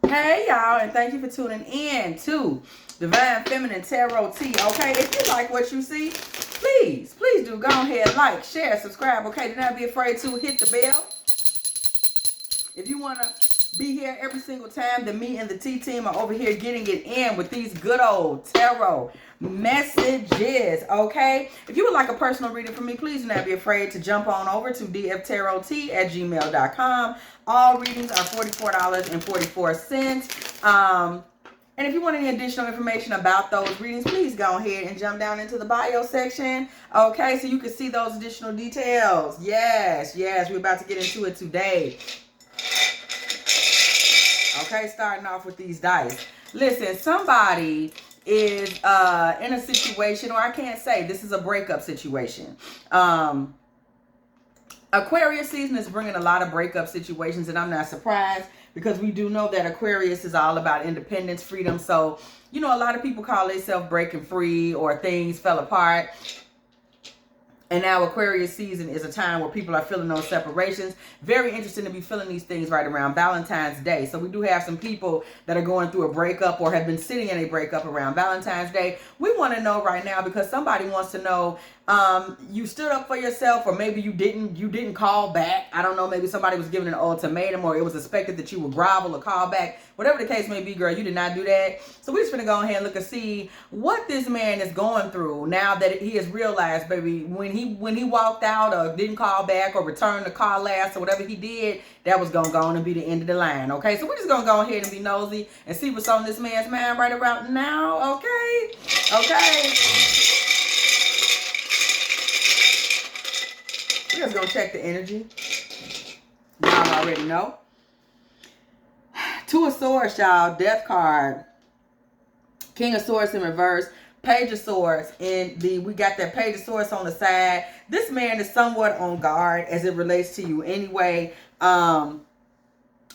Hey y'all, and thank you for tuning in to Divine Feminine Tarot Tea. Okay, if you like what you see, please do go ahead, like, share, subscribe. Okay, do not be afraid to hit the bell. If you want to be here every single time that me and the T team are over here getting it in with these good old tarot messages, okay? If you would like a personal reading from me, please do not be afraid to jump on over to dftarottea@gmail.com. All readings are $44.44. And if you want any additional information about those readings, please go ahead and jump down into the bio section, okay, so you can see those additional details. Yes, we're about to get into it today. Okay, starting off with these dice. Listen, somebody is in a situation, or I can't say, this is a breakup situation. Aquarius season is bringing a lot of breakup situations, and I'm not surprised because we do know that Aquarius is all about independence, freedom. So, you know, a lot of people call themselves breaking free or things fell apart. And now Aquarius season is a time where people are feeling those separations. Very interesting to be feeling these things right around Valentine's Day. So we do have some people that are going through a breakup or have been sitting in a breakup around Valentine's Day. We want to know right now because somebody wants to know, you stood up for yourself, or maybe you didn't call back. I don't know, maybe somebody was giving an ultimatum, or it was expected that you would grovel or call back. Whatever the case may be, girl, you did not do that. So we're just going to go ahead and look and see what this man is going through now that he has realized, baby, when he walked out or didn't call back or returned the call last or whatever he did, that was going to go on and be the end of the line, okay? So we're just going to go ahead and be nosy and see what's on this man's mind right about now, okay? Okay. We're just going to check the energy. Y'all already know. Two of Swords, y'all. Death card. King of Swords in reverse. Page of Swords. And we got that Page of Swords on the side. This man is somewhat on guard as it relates to you anyway.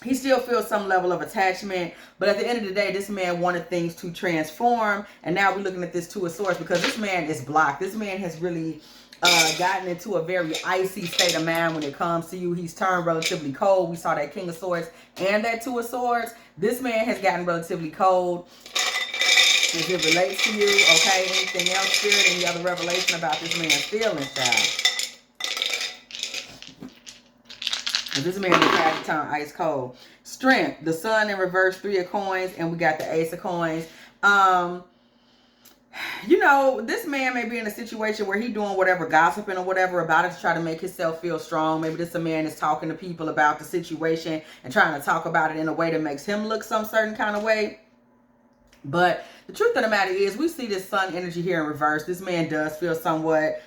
He still feels some level of attachment. But at the end of the day, this man wanted things to transform. And now we're looking at this Two of Swords because this man is blocked. This man has really gotten into a very icy state of mind when it comes to you. He's turned relatively cold. We saw that King of Swords and that Two of Swords. This man has gotten relatively cold as it relates to you. Okay, anything else, Spirit? Any other revelation about this man's feelings, child? And this man has turned ice cold. Strength, the Sun in reverse, Three of Coins, and we got the Ace of Coins. You know, this man may be in a situation where he's doing whatever, gossiping or whatever about it to try to make himself feel strong. Maybe this man is talking to people about the situation and trying to talk about it in a way that makes him look some certain kind of way. But the truth of the matter is, we see this Sun energy here in reverse. This man does feel somewhat,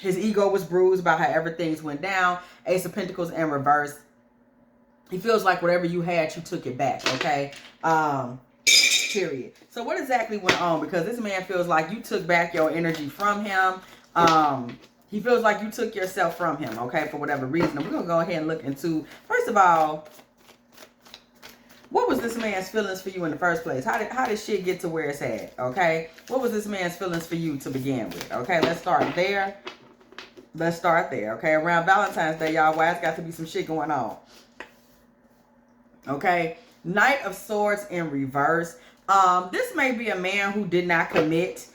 his ego was bruised by how everything went down. Ace of Pentacles in reverse. He feels like whatever you had, you took it back, okay? Period. So what exactly went on? Because this man feels like you took back your energy from him. He feels like you took yourself from him, okay, for whatever reason. And we're going to go ahead and look into, first of all, what was this man's feelings for you in the first place? How did shit get to where it's at, okay? What was this man's feelings for you to begin with, okay? Let's start there. Let's start there, okay? Around Valentine's Day, y'all, why it's got to be some shit going on, okay? Knight of Swords in reverse. This may be a man who did not commit,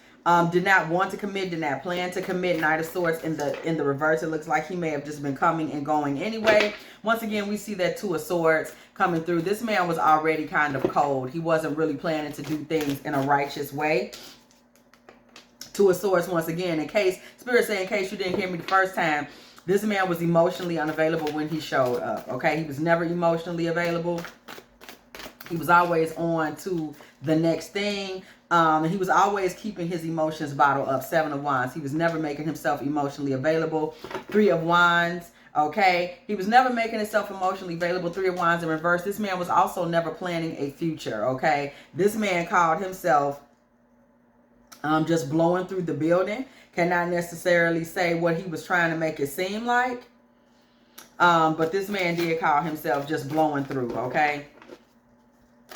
did not want to commit, did not plan to commit. Knight of Swords in the reverse. It looks like he may have just been coming and going anyway. Once again, we see that Two of Swords coming through. This man was already kind of cold. He wasn't really planning to do things in a righteous way. Two of Swords, once again, in case, Spirit say in case you didn't hear me the first time, this man was emotionally unavailable when he showed up, okay? He was never emotionally available. He was always on to the next thing. He was always keeping his emotions bottled up. Seven of Wands. He was never making himself emotionally available. Three of Wands. Okay. He was never making himself emotionally available. Three of Wands in reverse. This man was also never planning a future. Okay. This man called himself just blowing through the building. Cannot necessarily say what he was trying to make it seem like. But this man did call himself just blowing through. Okay.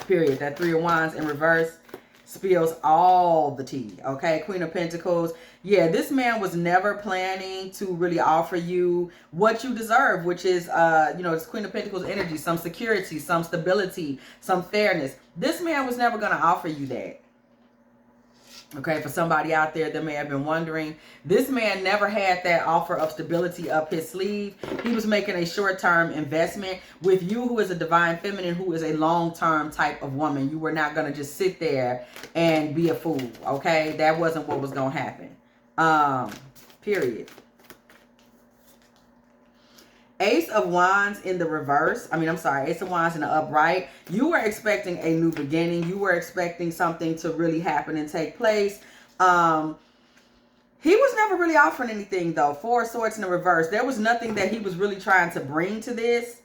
Period. That Three of Wands in reverse spills all the tea. Okay. Queen of Pentacles. Yeah, this man was never planning to really offer you what you deserve, which is, you know, it's Queen of Pentacles energy, some security, some stability, some fairness. This man was never going to offer you that. Okay, for somebody out there that may have been wondering, this man never had that offer of stability up his sleeve. He was making a short-term investment with you, who is a divine feminine, who is a long-term type of woman. You were not going to just sit there and be a fool, okay? That wasn't what was going to happen. Period. Ace of Wands in the reverse. Ace of Wands in the upright. You were expecting a new beginning. You were expecting something to really happen and take place. He was never really offering anything, though. Four of Swords in the reverse. There was nothing that he was really trying to bring to this.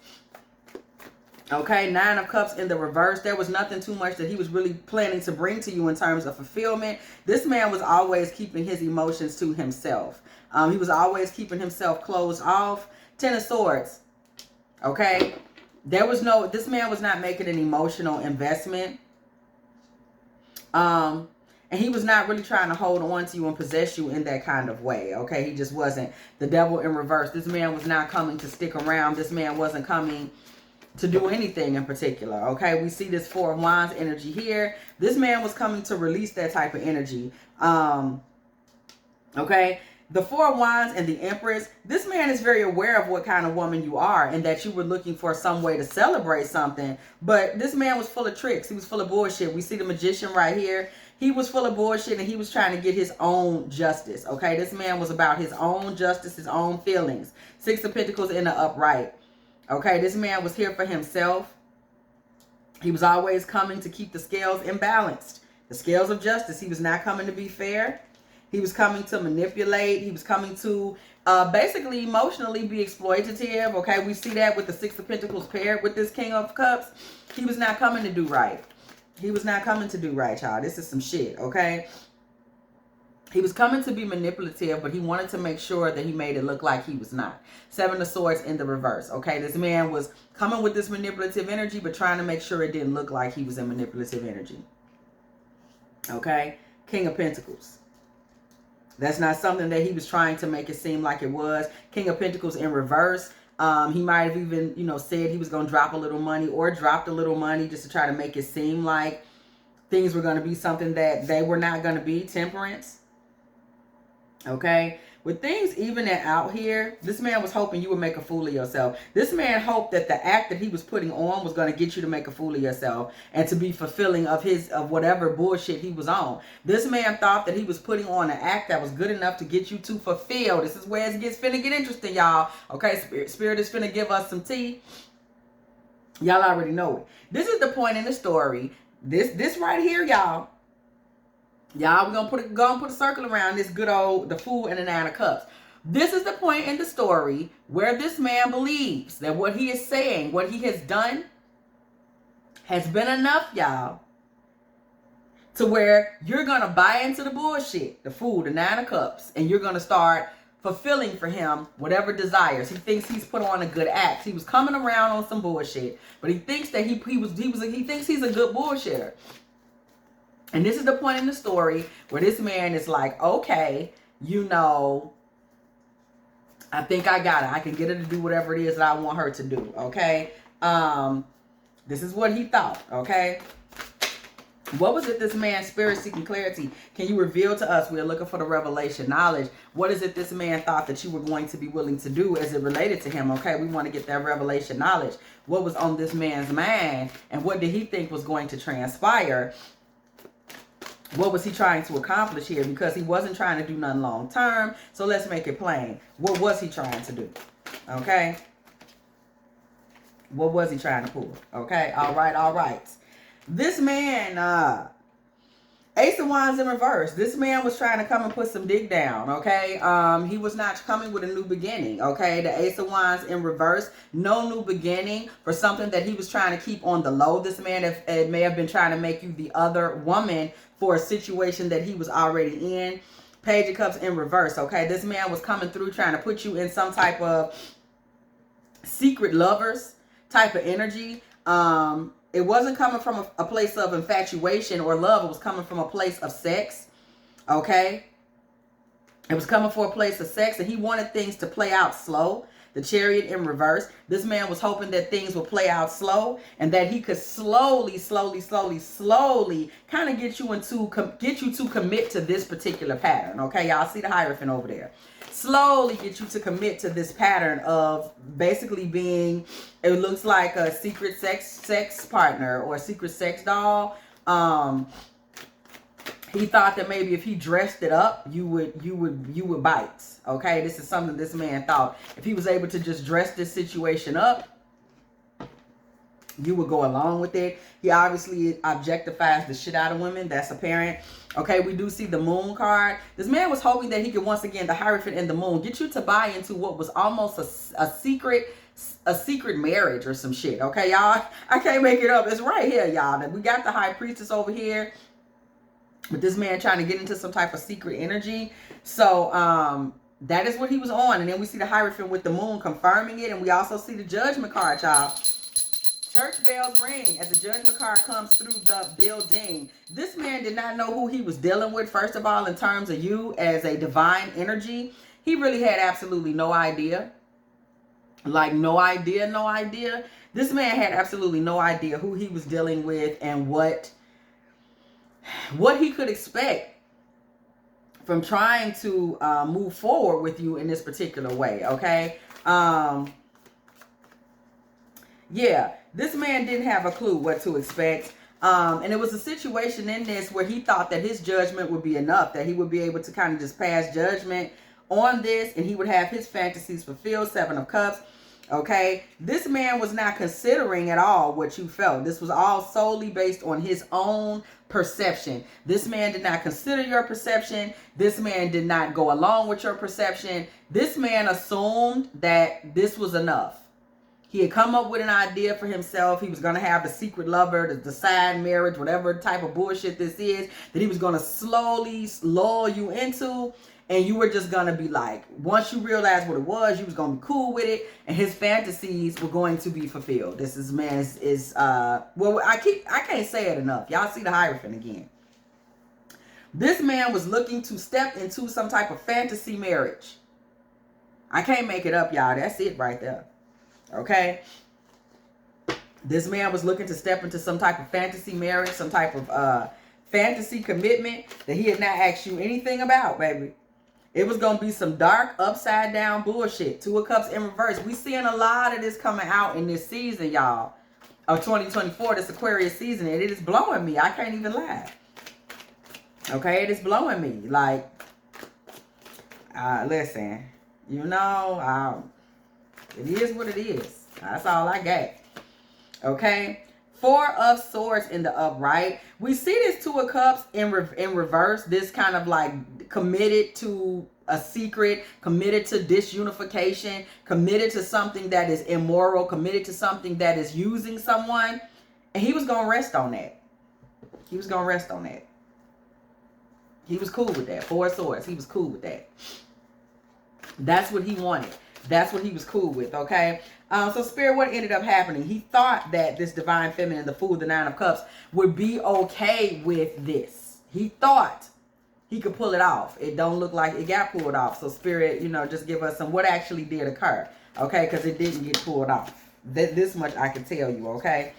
Okay, Nine of Cups in the reverse. There was nothing too much that he was really planning to bring to you in terms of fulfillment. This man was always keeping his emotions to himself. He was always keeping himself closed off. Ten of Swords. Okay, this man was not making an emotional investment. And he was not really trying to hold on to you and possess you in that kind of way. Okay, he just wasn't. The Devil in reverse. This man was not coming to stick around. This man wasn't coming to do anything in particular. Okay, we see this Four of Wands energy here. This man was coming to release that type of energy. Okay, the Four of Wands and the Empress. This man is very aware of what kind of woman you are and that you were looking for some way to celebrate something. But this man was full of tricks. He was full of bullshit. We see the Magician right here. He was full of bullshit and he was trying to get his own justice. Okay, this man was about his own justice, his own feelings. Six of Pentacles in the upright. Okay, this man was here for himself. He was always coming to keep the scales imbalanced. The scales of justice. He was not coming to be fair. He was coming to manipulate. He was coming to basically emotionally be exploitative. Okay, we see that with the Six of Pentacles paired with this King of Cups. He was not coming to do right. He was not coming to do right, y'all. This is some shit, okay? He was coming to be manipulative, but he wanted to make sure that he made it look like he was not. Seven of Swords in the reverse, okay? This man was coming with this manipulative energy, but trying to make sure it didn't look like he was in manipulative energy. Okay? King of Pentacles. That's not something that he was trying to make it seem like it was. King of Pentacles in reverse. He might have even, you know, said he was going to drop a little money or dropped a little money just to try to make it seem like things were going to be something that they were not going to be. Temperance. Okay. With things evening out here, this man was hoping you would make a fool of yourself. This man hoped that the act that he was putting on was going to get you to make a fool of yourself and to be fulfilling of whatever bullshit he was on. This man thought that he was putting on an act that was good enough to get you to fulfill. This is where it gets finna get interesting, y'all. Okay, Spirit is finna give us some tea. Y'all already know it. This is the point in the story. This right here, y'all. Y'all, we're gonna put a circle around this good old, the Fool and the Nine of Cups. This is the point in the story where this man believes that what he is saying, what he has done, has been enough, y'all, to where you're gonna buy into the bullshit, the Fool, the Nine of Cups, and you're gonna start fulfilling for him whatever desires. He thinks he's put on a good act. He was coming around on some bullshit, but he thinks that he thinks he's a good bullshitter. And this is the point in the story where this man is like, okay, you know, I think I got it. I can get her to do whatever it is that I want her to do, okay? This is what he thought, okay? What was it this man, Spirit seeking clarity? Can you reveal to us? We're looking for the revelation knowledge. What is it this man thought that you were going to be willing to do as it related to him, okay? We want to get that revelation knowledge. What was on this man's mind and what did he think was going to transpire? What was he trying to accomplish here? Because he wasn't trying to do nothing long term. So let's make it plain. What was he trying to do? Okay. What was he trying to pull? Okay. All right. All right. This man, Ace of Wands in reverse. This man was trying to come and put some dig down. Okay. He was not coming with a new beginning. Okay. The Ace of Wands in reverse. No new beginning for something that he was trying to keep on the low. This man may have been trying to make you the other woman for a situation that he was already in. Page of Cups in reverse, okay? This man was coming through trying to put you in some type of secret lovers type of energy. It wasn't coming from a place of infatuation or love. It was coming from a place of sex, okay? It was coming for a place of sex, and he wanted things to play out slow. The Chariot in reverse. This man was hoping that things would play out slow and that he could slowly kind of get you to commit to this particular pattern. Okay, y'all see the Hierophant over there. Slowly get you to commit to this pattern of basically being, it looks like a secret sex partner or a secret sex doll. He thought that maybe if he dressed it up, you would bite. Okay, this is something this man thought. If he was able to just dress this situation up, you would go along with it. He obviously objectifies the shit out of women. That's apparent. Okay, we do see the Moon card. This man was hoping that he could, once again, the Hierophant and the Moon, get you to buy into what was almost a secret marriage or some shit. Okay, y'all? I can't make it up. It's right here, y'all. We got the High Priestess over here. But this man trying to get into some type of secret energy. So, that is what he was on. And then we see the Hierophant with the Moon confirming it. And we also see the Judgment card, y'all. Church bells ring as the Judgment card comes through the building. This man did not know who he was dealing with, first of all, in terms of you as a divine energy. He really had absolutely no idea. Like, no idea. This man had absolutely no idea who he was dealing with and what he could expect from trying to move forward with you in this particular way, okay? Yeah, this man didn't have a clue what to expect. And it was a situation in this where he thought that his judgment would be enough, that he would be able to kind of just pass judgment on this and he would have his fantasies fulfilled. 7 of Cups. Okay, this man was not considering at all what you felt. This was all solely based on his own perception. This man did not consider your perception. This man did not go along with your perception. This man assumed that this was enough. He had come up with an idea for himself. He was going to have the secret lover, the side marriage, whatever type of bullshit this is, that he was going to slowly lull you into. And you were just going to be like, once you realized what it was, you was going to be cool with it. And his fantasies were going to be fulfilled. This is, man, well, I can't say it enough. Y'all see the Hierophant again. This man was looking to step into some type of fantasy marriage. I can't make it up, y'all. That's it right there. Okay? This man was looking to step into some type of fantasy marriage, some type of fantasy commitment that he had not asked you anything about, baby. It was going to be some dark, upside down bullshit. 2 of Cups in reverse. We seeing a lot of this coming out in this season, y'all. Of 2024, this Aquarius season. And it is blowing me. I can't even lie. Okay, it is blowing me. Like, listen, you know, it is what it is. That's all I got. Okay. 4 of Swords in the upright. We see this 2 of Cups in reverse. This kind of like committed to a secret, committed to disunification, committed to something that is immoral, committed to something that is using someone. And he was going to rest on that. He was going to rest on that. He was cool with that. 4 of Swords. He was cool with that. That's what he wanted. That's what he was cool with, okay? So Spirit, what ended up happening? He thought that this Divine Feminine, the Fool, the 9 of Cups, would be okay with this. He thought he could pull it off. It don't look like it got pulled off. So Spirit, you know, just give us some what actually did occur, okay? Because it didn't get pulled off. This much I can tell you, okay?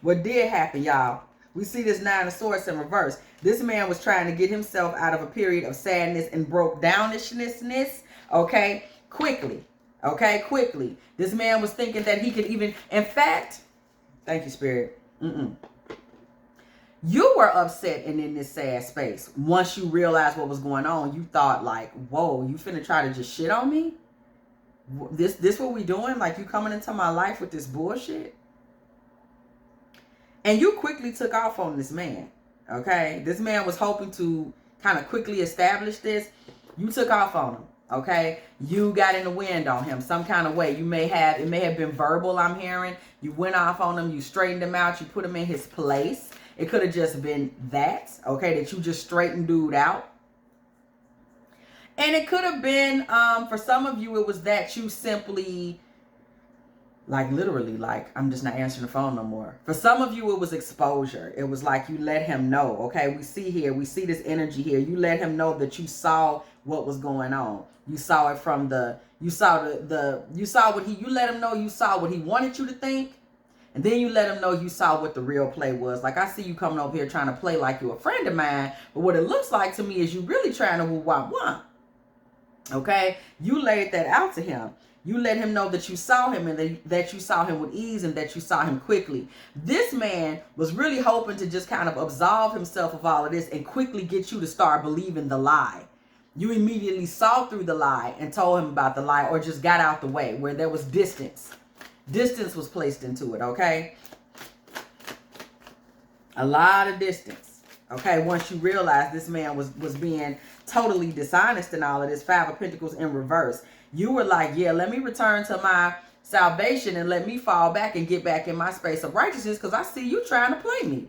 What did happen, y'all? We see this 9 of Swords in reverse. This man was trying to get himself out of a period of sadness and broke downishness, okay? Quickly. Okay, quickly. This man was thinking that he could even, in fact, thank you, Spirit. You were upset and in this sad space. Once you realized what was going on, you thought like, whoa, you finna try to just shit on me? This what we doing? Like, you coming into my life with this bullshit? And you quickly took off on this man, okay? This man was hoping to kind of quickly establish this. You took off on him. Okay, you got in the wind on him some kind of way. It may have been verbal, I'm hearing. You went off on him, you straightened him out, you put him in his place. It could have just been that, okay, that you just straightened dude out. And it could have been, for some of you, it was that you simply Like literally, like I'm just not answering the phone no more. For some of you, it was exposure. It was like you let him know. Okay, we see this energy here. You let him know that you saw what was going on. You saw it from you let him know you saw what he wanted you to think. And then you let him know you saw what the real play was. Like, I see you coming over here trying to play like you're a friend of mine. But what it looks like to me is you really trying to woo-wah-wah. Okay? You laid that out to him. You let him know that you saw him and that you saw him with ease and that you saw him quickly. This man was really hoping to just kind of absolve himself of all of this and quickly get you to start believing the lie. You immediately saw through the lie and told him about the lie, or just got out the way where there was distance. Distance was placed into it, okay? A lot of distance, okay? Once you realize this man was being totally dishonest and all of this, 5 of Pentacles in reverse. You were like, yeah, let me return to my salvation and let me fall back and get back in my space of righteousness because I see you trying to play me,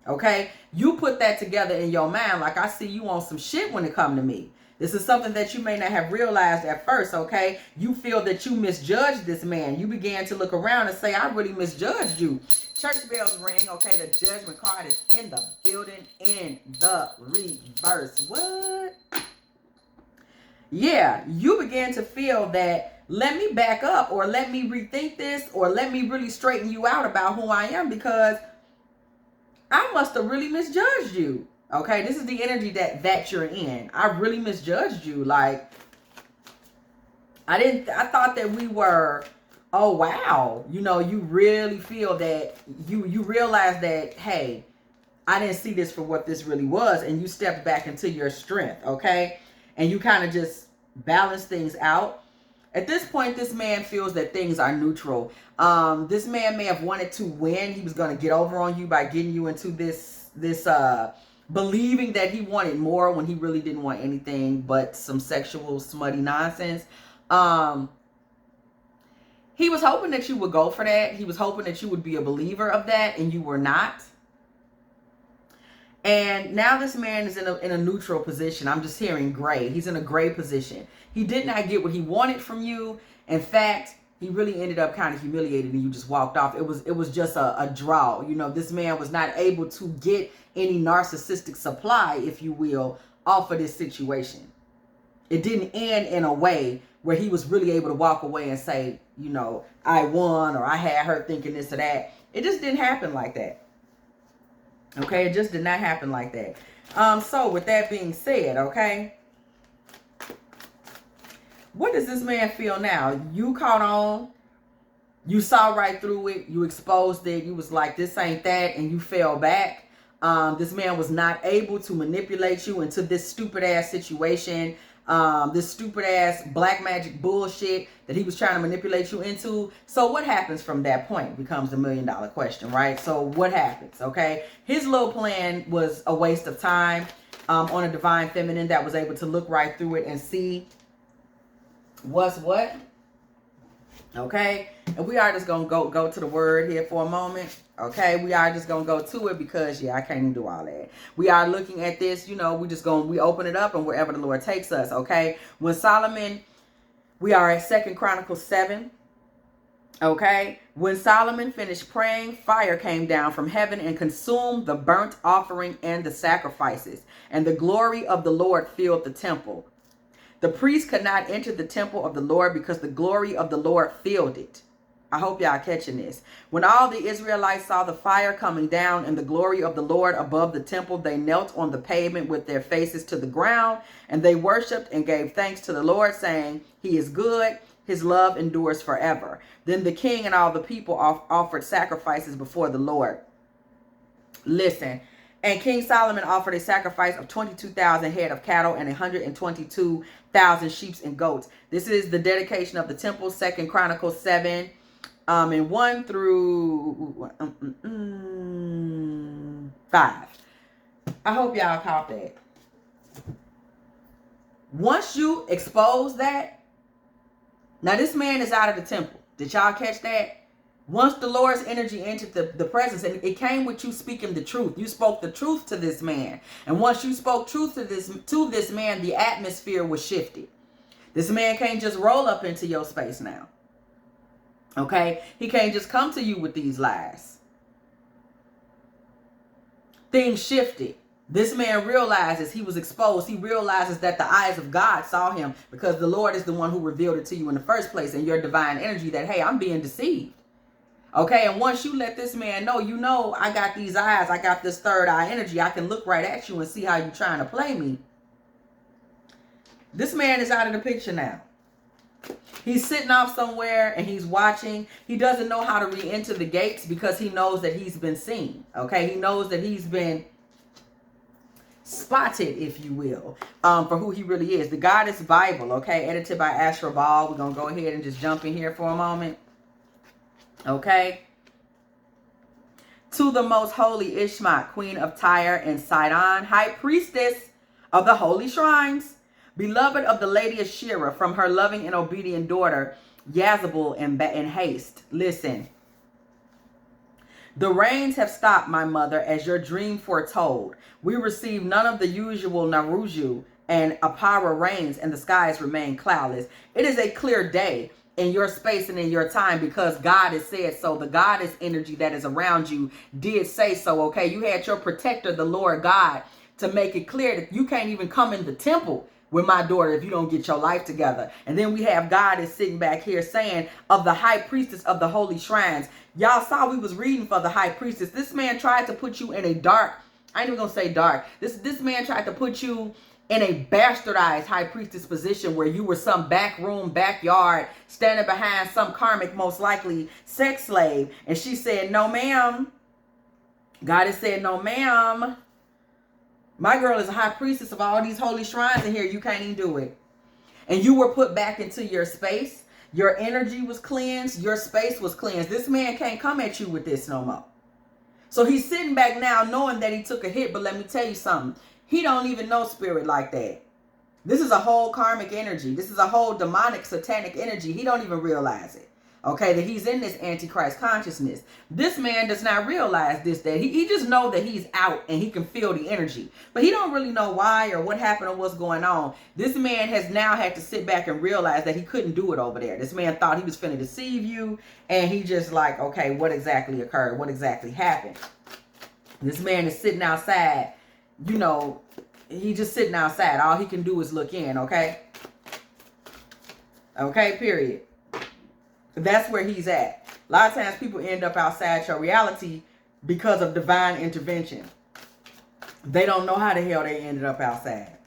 okay? You put that together in your mind like, I see you on some shit when it come to me. This is something that you may not have realized at first, okay? You feel that you misjudged this man. You began to look around and say, I really misjudged you. Church bells ring, okay? The judgment card is in the building in the reverse. What? Yeah, you began to feel that, let me back up, or let me rethink this, or let me really straighten you out about who I am, because I must have really misjudged you. Okay, this is the energy that you're in. I really misjudged you. Like, I thought that we were, oh wow. You know, you really feel that you realize that, hey, I didn't see this for what this really was, and you stepped back into your strength, okay? And you kind of just balance things out. At this point, this man feels that things are neutral. This man may have wanted to win. He was going to get over on you by getting you into this believing that he wanted more when he really didn't want anything but some sexual smutty nonsense. He was hoping that you would go for that. He was hoping that you would be a believer of that, and you were not. And now this man is in a neutral position. I'm just hearing gray. He's in a gray position. He did not get what he wanted from you. In fact, he really ended up kind of humiliated and you just walked off. It was just a draw. You know, this man was not able to get any narcissistic supply, if you will, off of this situation. It didn't end in a way where he was really able to walk away and say, you know, I won, or I had her thinking this or that. It just didn't happen like that. Okay, it just did not happen like that. So with that being said, okay, what does this man feel now? You caught on, you saw right through it, you exposed it, you was like, this ain't that, and you fell back. This man was not able to manipulate you into this stupid ass situation, this stupid ass black magic bullshit that he was trying to manipulate you into. So what happens from that point becomes the $1 million question, right? So what happens, okay? His little plan was a waste of time on a divine feminine that was able to look right through it and see what's what, okay? And we are just gonna go to the word here for a moment. Okay, we are just gonna go to it because I can't even do all that. We are looking at this, you know, we open it up and wherever the Lord takes us, okay? When Solomon, we are at 2 Chronicles 7, okay? When Solomon finished praying, fire came down from heaven and consumed the burnt offering and the sacrifices, and the glory of the Lord filled the temple. The priest could not enter the temple of the Lord because the glory of the Lord filled it. I hope y'all catching this. When all the Israelites saw the fire coming down and the glory of the Lord above the temple, they knelt on the pavement with their faces to the ground, and they worshiped and gave thanks to the Lord, saying, He is good, His love endures forever. Then the king and all the people offered sacrifices before the Lord. Listen. And King Solomon offered a sacrifice of 22,000 head of cattle and 122,000 sheep and goats. This is the dedication of the temple, 2 Chronicles 7, and 1 through 5. I hope y'all caught that. Once you expose that, now this man is out of the temple. Did y'all catch that? Once the Lord's energy entered the presence, and it came with you speaking the truth. You spoke the truth to this man. And once you spoke truth to this man, the atmosphere was shifted. This man can't just roll up into your space now. Okay? He can't just come to you with these lies. Things shifted. This man realizes he was exposed. He realizes that the eyes of God saw him, because the Lord is the one who revealed it to you in the first place, and your divine energy, that, hey, I'm being deceived. Okay, and once you let this man know, you know, I got these eyes, I got this third eye energy, I can look right at you and see how you're trying to play me. This man is out of the picture now. He's sitting off somewhere and he's watching. He doesn't know how to re-enter the gates because he knows that he's been seen. Okay, he knows that he's been spotted, if you will, for who he really is. The Goddess Bible, okay, edited by Astra Ball. We're going to go ahead and just jump in here for a moment. Okay. To the most holy Ishmak, Queen of Tyre and Sidon, High Priestess of the holy shrines, beloved of the Lady Ashera, from her loving and obedient daughter, Yazabul, in haste. Listen. The rains have stopped, my mother, as your dream foretold. We receive none of the usual Naruju and Apara rains, and the skies remain cloudless. It is a clear day in your space and in your time, because God has said so. The goddess energy that is around you did say so, okay? You had your protector, the Lord God, to make it clear that you can't even come in the temple with my daughter if you don't get your life together. And then we have God is sitting back here saying, of the high priestess of the holy shrines. Y'all saw we was reading for the high priestess. This man tried to put you in a dark, I ain't even gonna say dark. This man tried to put you in a bastardized high priestess position where you were some back room, backyard, standing behind some karmic, most likely sex slave. And she said, no, ma'am. God has said, no, ma'am. My girl is a high priestess of all these holy shrines in here. You can't even do it. And you were put back into your space. Your energy was cleansed. Your space was cleansed. This man can't come at you with this no more. So he's sitting back now knowing that he took a hit. But let me tell you something. He don't even know spirit like that. This is a whole karmic energy. This is a whole demonic, satanic energy. He don't even realize it. Okay, that he's in this Antichrist consciousness. This man does not realize this, that he just know that he's out and he can feel the energy. But he don't really know why or what happened or what's going on. This man has now had to sit back and realize that he couldn't do it over there. This man thought he was finna deceive you, and he just like, okay, what exactly occurred? What exactly happened? This man is sitting outside, you know, he just sitting outside. All he can do is look in, okay? Okay, period. That's where he's at. A lot of times people end up outside your reality because of divine intervention. They don't know how the hell they ended up outside.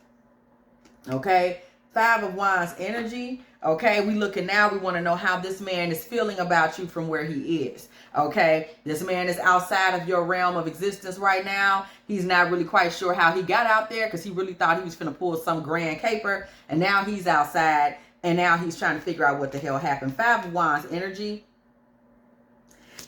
Okay? 5 of Wands energy. Okay? We looking now. We want to know how this man is feeling about you from where he is. Okay? This man is outside of your realm of existence right now. He's not really quite sure how he got out there, because he really thought he was going to pull some grand caper. And now he's outside. And now he's trying to figure out what the hell happened. 5 of Wands energy.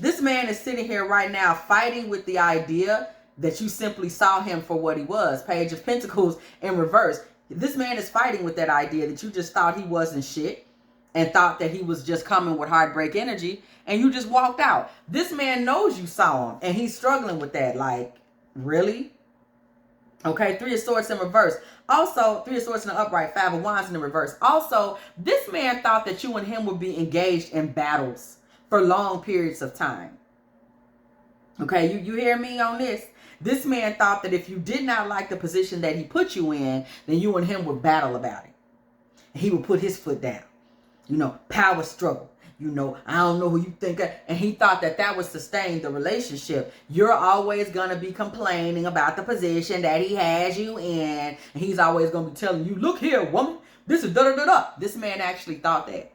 This man is sitting here right now fighting with the idea that you simply saw him for what he was. Page of Pentacles in reverse. This man is fighting with that idea that you just thought he wasn't shit and thought that he was just coming with heartbreak energy, and you just walked out. This man knows you saw him, and he's struggling with that. Like, really? Okay, 3 of Swords in reverse. Also, 3 of Swords in the upright, 5 of Wands in the reverse. Also, this man thought that you and him would be engaged in battles for long periods of time. Okay, you hear me on this? This man thought that if you did not like the position that he put you in, then you and him would battle about it. And he would put his foot down. You know, power struggle. You know, I don't know who you think. And he thought that that would sustain the relationship. You're always going to be complaining about the position that he has you in. And he's always going to be telling you, look here, woman, this is da-da-da-da. This man actually thought that.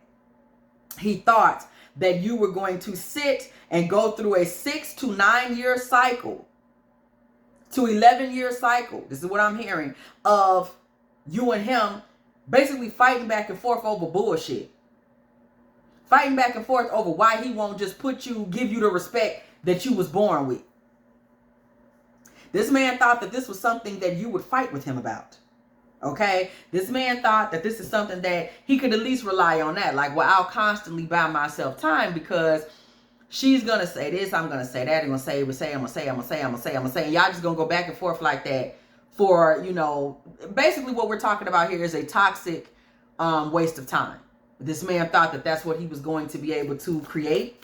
He thought that you were going to sit and go through a 6 to 9 year cycle to 11-year cycle. This is what I'm hearing, of you and him basically fighting back and forth over bullshit. Fighting back and forth over why he won't just give you the respect that you was born with. This man thought that this was something that you would fight with him about. Okay? This man thought that this is something that he could at least rely on that. Like, well, I'll constantly buy myself time because she's going to say this, I'm going to say that, I'm going to say, I'm going to say. And y'all just going to go back and forth like that for, you know, basically what we're talking about here is a toxic waste of time. This man thought that that's what he was going to be able to create.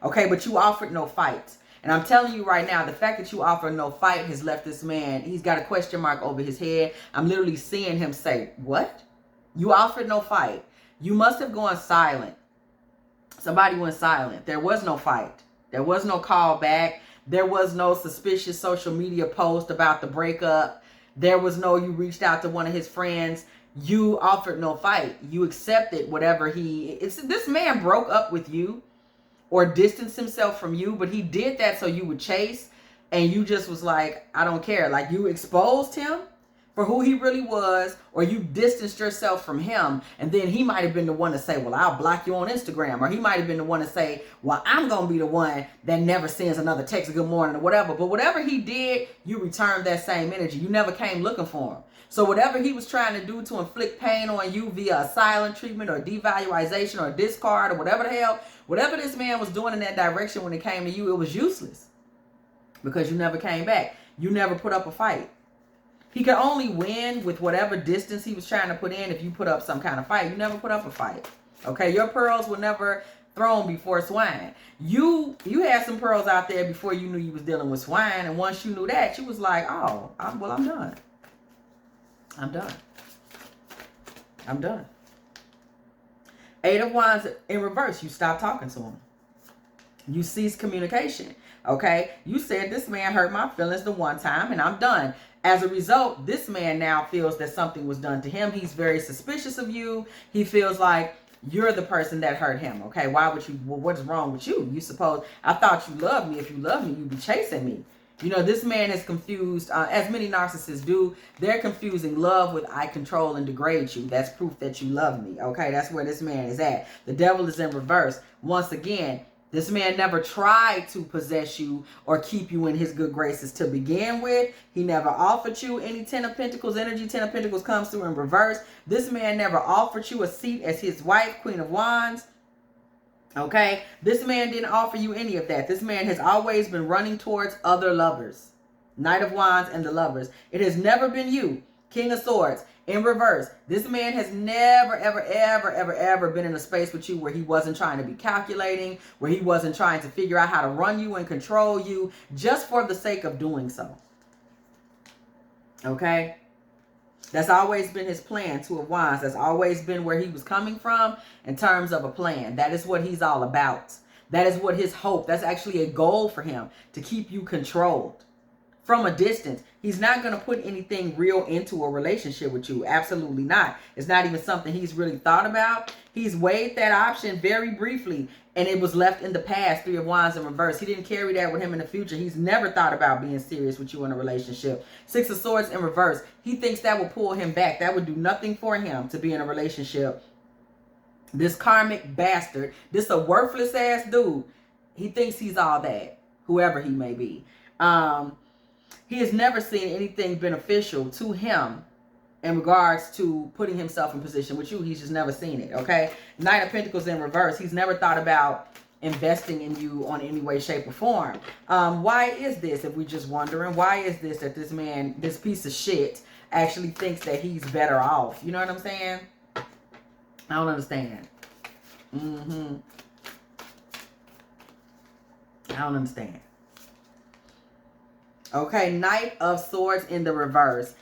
Okay, but you offered no fight. And I'm telling you right now, the fact that you offered no fight has left this man, he's got a question mark over his head. I'm literally seeing him say, what? You offered no fight. You must have gone silent. Somebody went silent. There was no fight. There was no call back. There was no suspicious social media post about the breakup. There was no, you reached out to one of his friends. You offered no fight. You accepted whatever this man broke up with you or distanced himself from you, but he did that so you would chase, and you just was like, I don't care. Like, you exposed him for who he really was, or you distanced yourself from him, and then he might have been the one to say, well, I'll block you on Instagram, or he might have been the one to say, well, I'm going to be the one that never sends another text, good morning, or whatever. But whatever he did, you returned that same energy. You never came looking for him. So whatever he was trying to do to inflict pain on you via a silent treatment or devaluation or discard or whatever the hell, whatever this man was doing in that direction when it came to you, it was useless because you never came back. You never put up a fight. He could only win with whatever distance he was trying to put in if you put up some kind of fight. You never put up a fight. Okay, your pearls were never thrown before swine. You had some pearls out there before you knew you was dealing with swine, and once you knew that, you was like, oh, I'm done. I'm done. I'm done. 8 of Wands in reverse. You stopped talking to him. You ceased communication. Okay? You said this man hurt my feelings the one time and I'm done. As a result, this man now feels that something was done to him. He's very suspicious of you. He feels like you're the person that hurt him. Okay? Why would you? Well, what's wrong with you? You suppose I thought you loved me. If you loved me, you'd be chasing me. You know, this man is confused, as many narcissists do. They're confusing love with I control and degrade you. That's proof that you love me. Okay, that's where this man is at. The devil is in reverse. Once again, this man never tried to possess you or keep you in his good graces to begin with. He never offered you any 10 of Pentacles energy. 10 of Pentacles comes through in reverse. This man never offered you a seat as his wife, Queen of Wands. Okay, this man didn't offer you any of that. This man has always been running towards other lovers. Knight of Wands and the lovers. It has never been you. King of Swords in reverse. This man has never, ever, ever, ever, ever been in a space with you where he wasn't trying to be calculating, where he wasn't trying to figure out how to run you and control you just for the sake of doing so. Okay? That's always been his plan, 2 of Wands. That's always been where he was coming from in terms of a plan. That is what he's all about. That is what his hope, that's actually a goal for him, to keep you controlled from a distance. He's not going to put anything real into a relationship with you. Absolutely not. It's not even something he's really thought about. He's weighed that option very briefly, and it was left in the past. 3 of Wands in reverse. He didn't carry that with him in the future. He's never thought about being serious with you in a relationship. 6 of Swords in reverse. He thinks that will pull him back. That would do nothing for him to be in a relationship. This karmic bastard, this a worthless ass dude, he thinks he's all that, whoever he may be. He has never seen anything beneficial to him in regards to putting himself in position with you. He's just never seen it, okay? Knight of Pentacles in reverse. He's never thought about investing in you on any way, shape, or form. Why is this, if we're just wondering? Why is this that this man, this piece of shit, actually thinks that he's better off? You know what I'm saying? I don't understand. I don't understand. Okay, Knight of Swords in the reverse.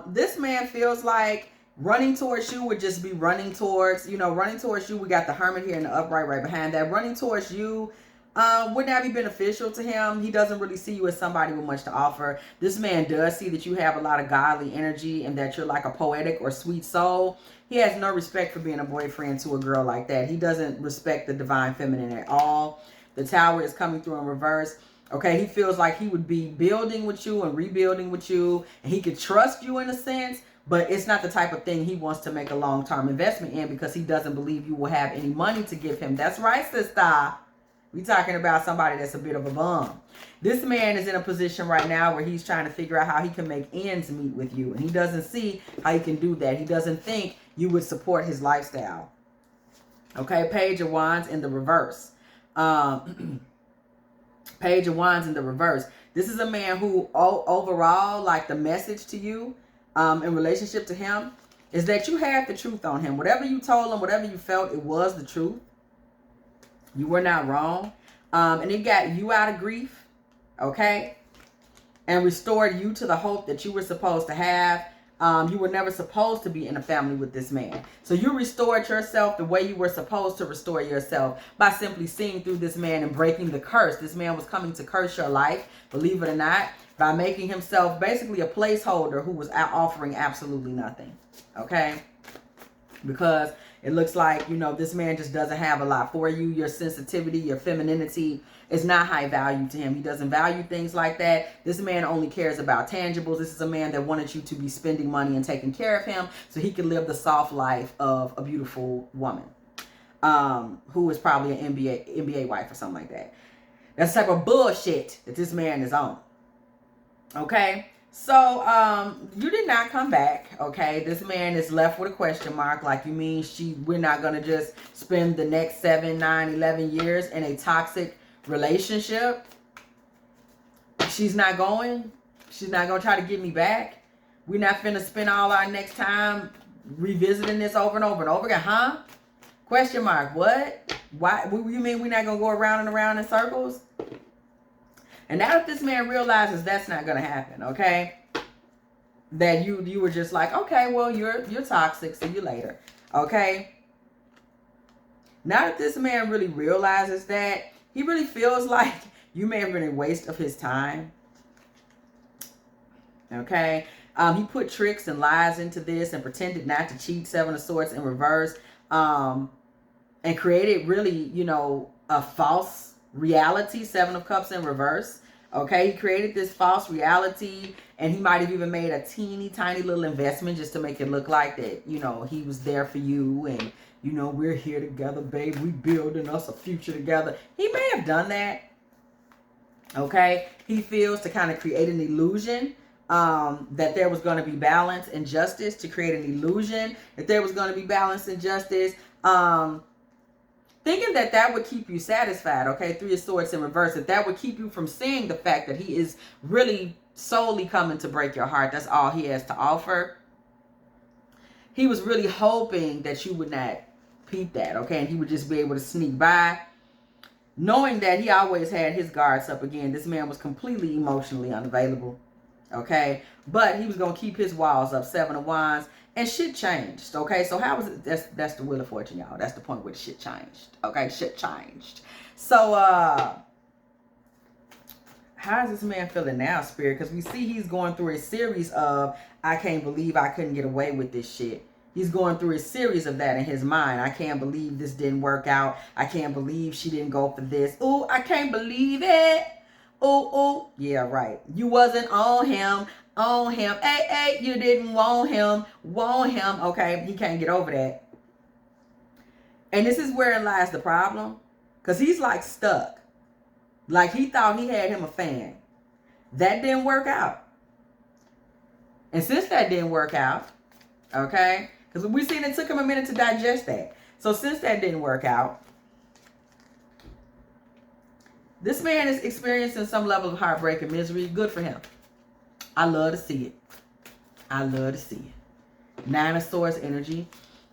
This man feels like running towards you would just be running towards, running towards you. We got the Hermit here in the upright right behind that. Running towards you would not be beneficial to him. He doesn't really see you as somebody with much to offer. This man does see that you have a lot of godly energy and that you're like a poetic or sweet soul. He has no respect for being a boyfriend to a girl like that. He doesn't respect the divine feminine at all. The Tower is coming through in reverse. Okay, he feels like he would be building with you and rebuilding with you, and he could trust you in a sense, but it's not the type of thing he wants to make a long-term investment in because he doesn't believe you will have any money to give him. That's right, sister. We're talking about somebody that's a bit of a bum. This man is in a position right now where he's trying to figure out how he can make ends meet with you, and he doesn't see how he can do that. He doesn't think you would support his lifestyle. Okay, Page of Wands in the reverse. Page of Wands in the reverse. This is a man who overall, like the message to you in relationship to him is that you had the truth on him. Whatever you told him, whatever you felt, it was the truth. You were not wrong. And it got you out of grief, okay? And restored you to the hope that you were supposed to have. You were never supposed to be in a family with this man. So you restored yourself the way you were supposed to restore yourself, by simply seeing through this man and breaking the curse. This man was coming to curse your life, believe it or not, by making himself basically a placeholder who was offering absolutely nothing, okay? Because it looks like, you know, this man just doesn't have a lot for you. Your sensitivity, your femininity is not high value to him. He doesn't value things like that. This man only cares about tangibles. This is a man that wanted you to be spending money and taking care of him so he could live the soft life of a beautiful woman, who is probably an NBA wife or something like that. That's the type of bullshit that this man is on. Okay? So, you did not come back, okay? This man is left with a question mark. Like, you mean we're not going to just spend the next 7, 9, 11 years in a toxic relationship? She's not going to try to get me back? We're not finna spend all our next time revisiting this over and over and over again, huh? Question mark, what? Why? You mean we're not going to go around and around in circles? And now that this man realizes that's not going to happen, okay? That you were just like, okay, well, you're toxic, see you later, okay? Now that this man really realizes that, he really feels like you may have been a waste of his time, okay? He put tricks and lies into this and pretended not to cheat, 7 of Swords in reverse, and created really, you know, a false reality, 7 of Cups in reverse. Okay, he created this false reality, and he might have even made a teeny tiny little investment just to make it look like that, you know, he was there for you, and, you know, we're here together, babe, we building us a future together. He may have done that. Okay, he feels to kind of create an illusion that there was going to be balance and justice, to create an illusion that there was going to be balance and justice, thinking that that would keep you satisfied, okay? 3 of Swords in reverse, that would keep you from seeing the fact that he is really solely coming to break your heart. That's all he has to offer. He was really hoping that you would not peep that, okay? And he would just be able to sneak by, knowing that he always had his guards up. Again, this man was completely emotionally unavailable, okay? But he was going to keep his walls up, 7 of Wands. And shit changed, okay? So how was it? That's the Wheel of Fortune, y'all. That's the point where the shit changed, okay? Shit changed. So, how is this man feeling now, Spirit? Because we see he's going through a series of, I can't believe I couldn't get away with this shit. He's going through a series of that in his mind. I can't believe this didn't work out. I can't believe she didn't go for this. Ooh, I can't believe it. Ooh. Yeah, right. You wasn't on him. On him. Hey, you didn't want him. Okay, he can't get over that. And this is wherein lies the problem. Because he's like stuck. Like he thought he had him a fan. That didn't work out. And since that didn't work out, okay, because we seen it took him a minute to digest that. So since that didn't work out, this man is experiencing some level of heartbreak and misery. Good for him. I love to see it. I love to see it. 9 of Swords energy.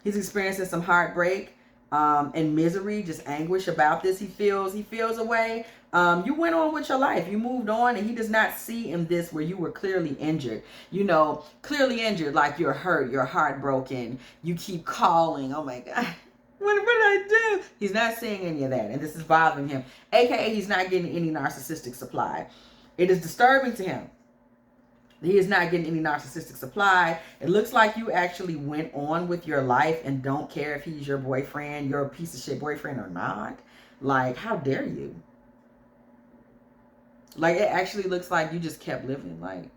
He's experiencing some heartbreak and misery, just anguish about this. He feels a way. You went on with your life. You moved on, and he does not see in this where you were clearly injured. You know, clearly injured, like you're hurt, you're heartbroken. You keep calling. Oh my God. What did I do? He's not seeing any of that, and this is bothering him. AKA, he's not getting any narcissistic supply. It is disturbing to him. He is not getting any narcissistic supply. It looks like you actually went on with your life and don't care if he's your boyfriend, your piece of shit boyfriend or not. Like, how dare you? Like, it actually looks like you just kept living. Like,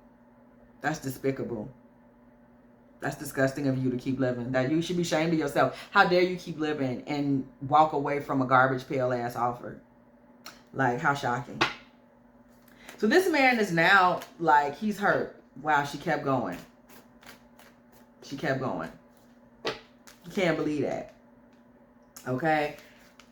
that's despicable. That's disgusting of you to keep living. That you should be ashamed of yourself. How dare you keep living and walk away from a garbage pail ass offer? Like, how shocking. So this man is now like, he's hurt. Wow, she kept going. She kept going. You can't believe that. Okay?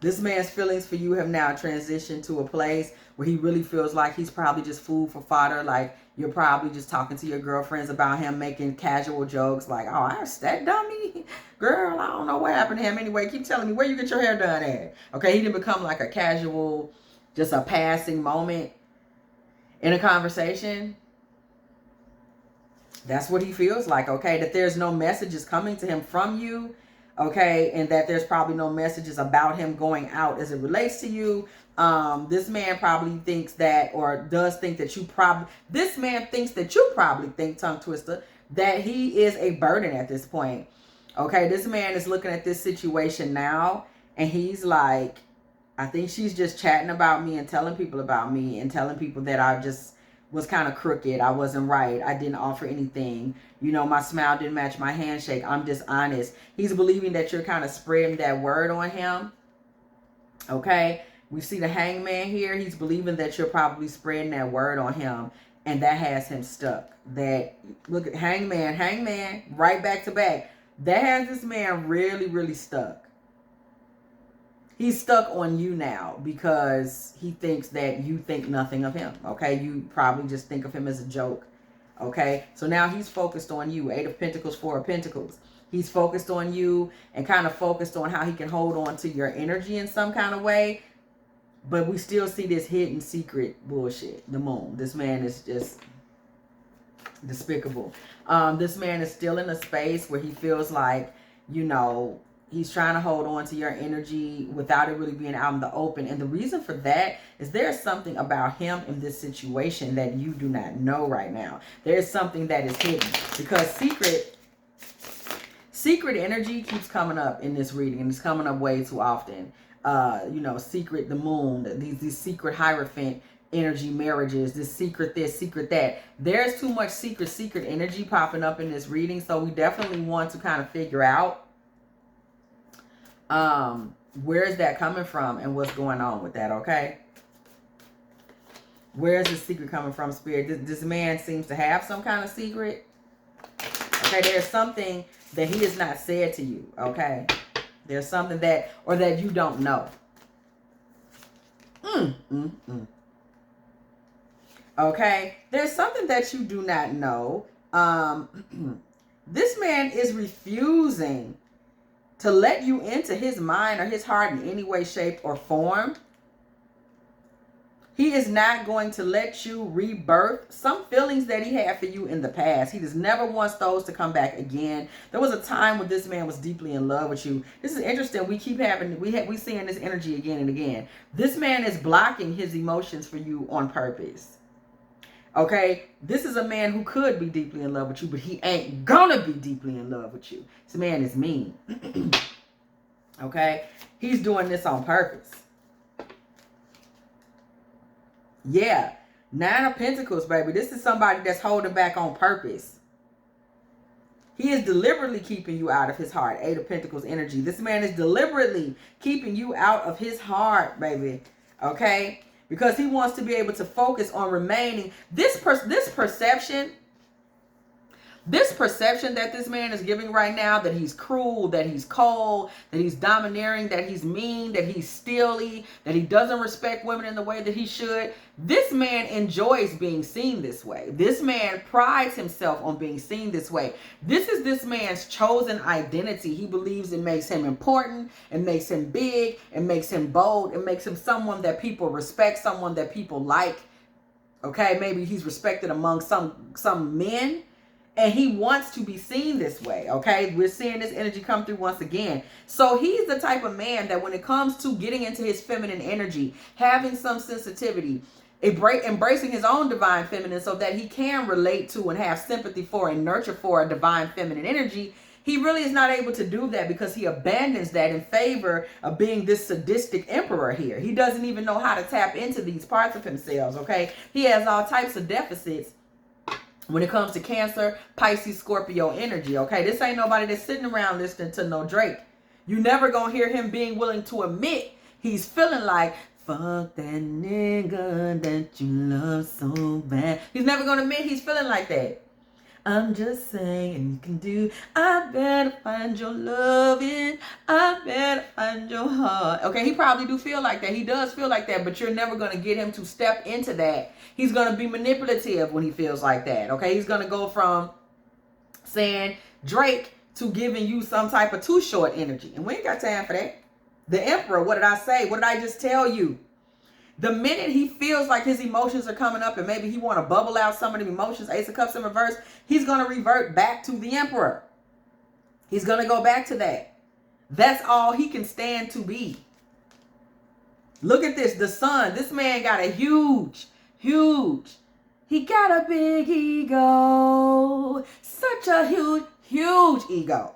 This man's feelings for you have now transitioned to a place where he really feels like he's probably just food for fodder. Like, you're probably just talking to your girlfriends about him, making casual jokes like, oh, that's that dummy. Girl, I don't know what happened to him anyway. Keep telling me where you get your hair done at. Okay, he didn't become like a casual, just a passing moment in a conversation. That's what he feels like, okay? That there's no messages coming to him from you, okay? And that there's probably no messages about him going out as it relates to you. This man probably thinks that, or does think that you probably, this man thinks that you probably think, tongue twister, that he is a burden at this point. Okay, this man is looking at this situation now, and he's like, I think she's just chatting about me and telling people about me and telling people that I just was kind of crooked. I wasn't right. I didn't offer anything. You know, my smile didn't match my handshake. I'm dishonest. He's believing that you're kind of spreading that word on him. Okay, we see the hangman here. He's believing that you're probably spreading that word on him, and that has him stuck. That, look at hangman, right back to back. That has this man really, really stuck. He's stuck on you now because he thinks that you think nothing of him, okay? You probably just think of him as a joke, okay? So now he's focused on you. 8 of Pentacles, 4 of Pentacles. He's focused on you and kind of focused on how he can hold on to your energy in some kind of way. But we still see this hidden secret bullshit, the moon. This man is just despicable. This man is still in a space where he feels like, you know, he's trying to hold on to your energy without it really being out in the open. And the reason for that is there's something about him in this situation that you do not know right now. There's something that is hidden, because secret energy keeps coming up in this reading, and it's coming up way too often. You know, secret, the moon, these secret Hierophant energy marriages, this, secret that. There's too much secret energy popping up in this reading. So we definitely want to kind of figure out where is that coming from and what's going on with that, okay? Where is this secret coming from, Spirit? This man seems to have some kind of secret. Okay, there's something that he has not said to you, okay? There's something that, or that you don't know. Okay, there's something that you do not know. This man is refusing to let you into his mind or his heart in any way, shape, or form. He is not going to let you rebirth some feelings that he had for you in the past. He just never wants those to come back again. There was a time when this man was deeply in love with you. This is interesting. We keep having, we seeing this energy again and again. This man is blocking his emotions for you on purpose. Okay, this is a man who could be deeply in love with you, but he ain't gonna be deeply in love with you. This man is mean. Okay, he's doing this on purpose. Yeah, 9 of Pentacles, baby. This is somebody that's holding back on purpose. He is deliberately keeping you out of his heart. 8 of Pentacles energy. This man is deliberately keeping you out of his heart, baby. Okay? Because he wants to be able to focus on remaining. This perception that this man is giving right now, that he's cruel, that he's cold, that he's domineering, that he's mean, that he's steely, that he doesn't respect women in the way that he should. This man enjoys being seen this way. This man prides himself on being seen this way. This is this man's chosen identity. He believes it makes him important, it makes him big, it makes him bold, it makes him someone that people respect, someone that people like. Okay, maybe he's respected among some men. And he wants to be seen this way, okay? We're seeing this energy come through once again. So he's the type of man that when it comes to getting into his feminine energy, having some sensitivity, embracing his own divine feminine so that he can relate to and have sympathy for and nurture for a divine feminine energy, he really is not able to do that because he abandons that in favor of being this sadistic emperor here. He doesn't even know how to tap into these parts of himself, okay? He has all types of deficits when it comes to Cancer, Pisces, Scorpio energy, okay? This ain't nobody that's sitting around listening to no Drake. You never gonna hear him being willing to admit he's feeling like, fuck that nigga that you love so bad. He's never gonna admit he's feeling like that. I'm just saying you can do. I better find your loving. I better find your heart. Okay, he probably do feel like that. He does feel like that, but you're never going to get him to step into that. He's going to be manipulative when he feels like that. Okay, he's going to go from saying Drake to giving you some type of too short energy. And we ain't got time for that. The Emperor, what did I say? What did I just tell you? The minute he feels like his emotions are coming up and maybe he want to bubble out some of the emotions, Ace of Cups in reverse, he's going to revert back to the Emperor. He's going to go back to that. That's all he can stand to be. Look at this. The Sun. This man got a huge, he got a big ego. Such a huge ego.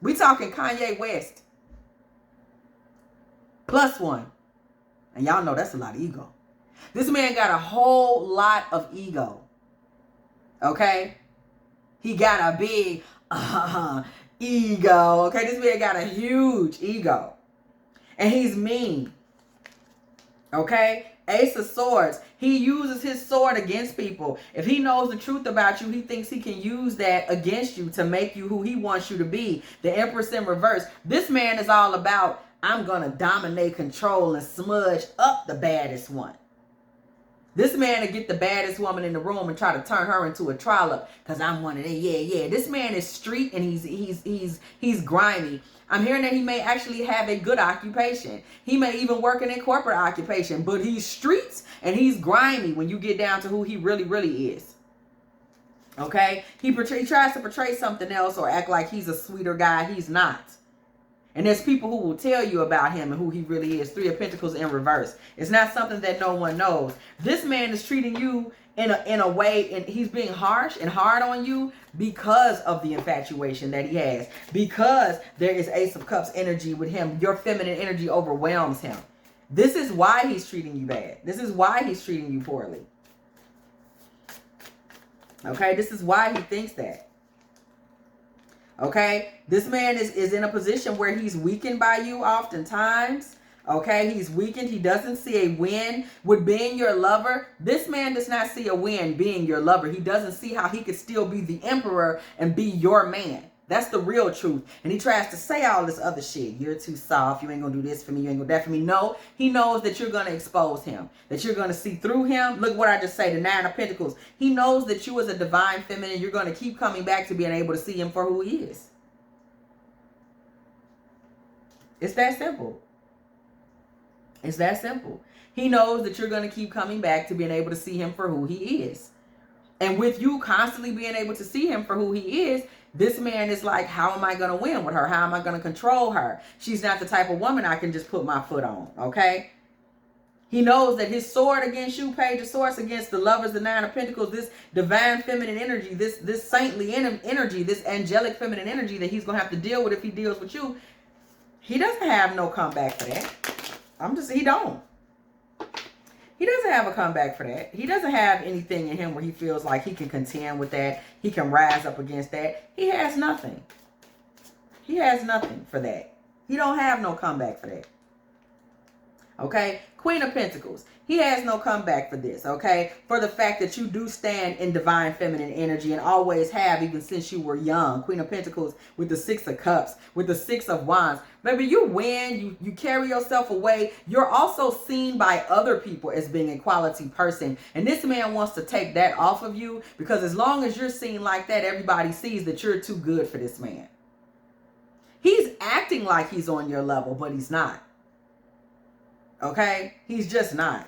We talking Kanye West. +1. And y'all know that's a lot of ego. This man got a whole lot of ego. Okay? He got a big ego. Okay? This man got a huge ego. And he's mean. Okay? Ace of Swords. He uses his sword against people. If he knows the truth about you, he thinks he can use that against you to make you who he wants you to be. The Empress in reverse. This man is all about, I'm going to dominate, control, and smudge up the baddest one. This man will get the baddest woman in the room and try to turn her into a trollop because I'm one of them. Yeah. This man is street and he's grimy. I'm hearing that he may actually have a good occupation. He may even work in a corporate occupation, but he's streets and he's grimy when you get down to who he really is. Okay? He tries to portray something else or act like he's a sweeter guy. He's not. And there's people who will tell you about him and who he really is. 3 of Pentacles in reverse. It's not something that no one knows. This man is treating you in a way, and he's being harsh and hard on you because of the infatuation that he has. Because there is Ace of Cups energy with him. Your feminine energy overwhelms him. This is why he's treating you bad. This is why he's treating you poorly. Okay? This is why he thinks that. Okay, this man is in a position where he's weakened by you oftentimes. Okay, he's weakened. He doesn't see a win with being your lover. This man does not see a win being your lover. He doesn't see how he could still be the emperor and be your man. That's the real truth. And he tries to say all this other shit. You're too soft. You ain't going to do this for me. You ain't going to do that for me. No, he knows that you're going to expose him. That you're going to see through him. Look what I just say, the 9 of Pentacles. He knows that you as a divine feminine, you're going to keep coming back to being able to see him for who he is. It's that simple. It's that simple. He knows that you're going to keep coming back to being able to see him for who he is. And with you constantly being able to see him for who he is, this man is like, how am I going to win with her? How am I going to control her? She's not the type of woman I can just put my foot on, okay? He knows that his sword against you, Page of Swords, against the Lovers, the 9 of Pentacles, this divine feminine energy, this saintly energy, this angelic feminine energy that he's going to have to deal with if he deals with you, he doesn't have no comeback for that. He don't. He doesn't have a comeback for that. He doesn't have anything in him where he feels like he can contend with that. He can rise up against that. He has nothing. He has nothing for that. He don't have no comeback for that. Okay? Queen of Pentacles. He has no comeback for this, okay? For the fact that you do stand in divine feminine energy and always have even since you were young. Queen of Pentacles with the 6 of Cups, with the 6 of Wands. Baby, you win. You carry yourself away. You're also seen by other people as being a quality person. And this man wants to take that off of you because as long as you're seen like that, everybody sees that you're too good for this man. He's acting like he's on your level, but he's not. Okay? He's just not.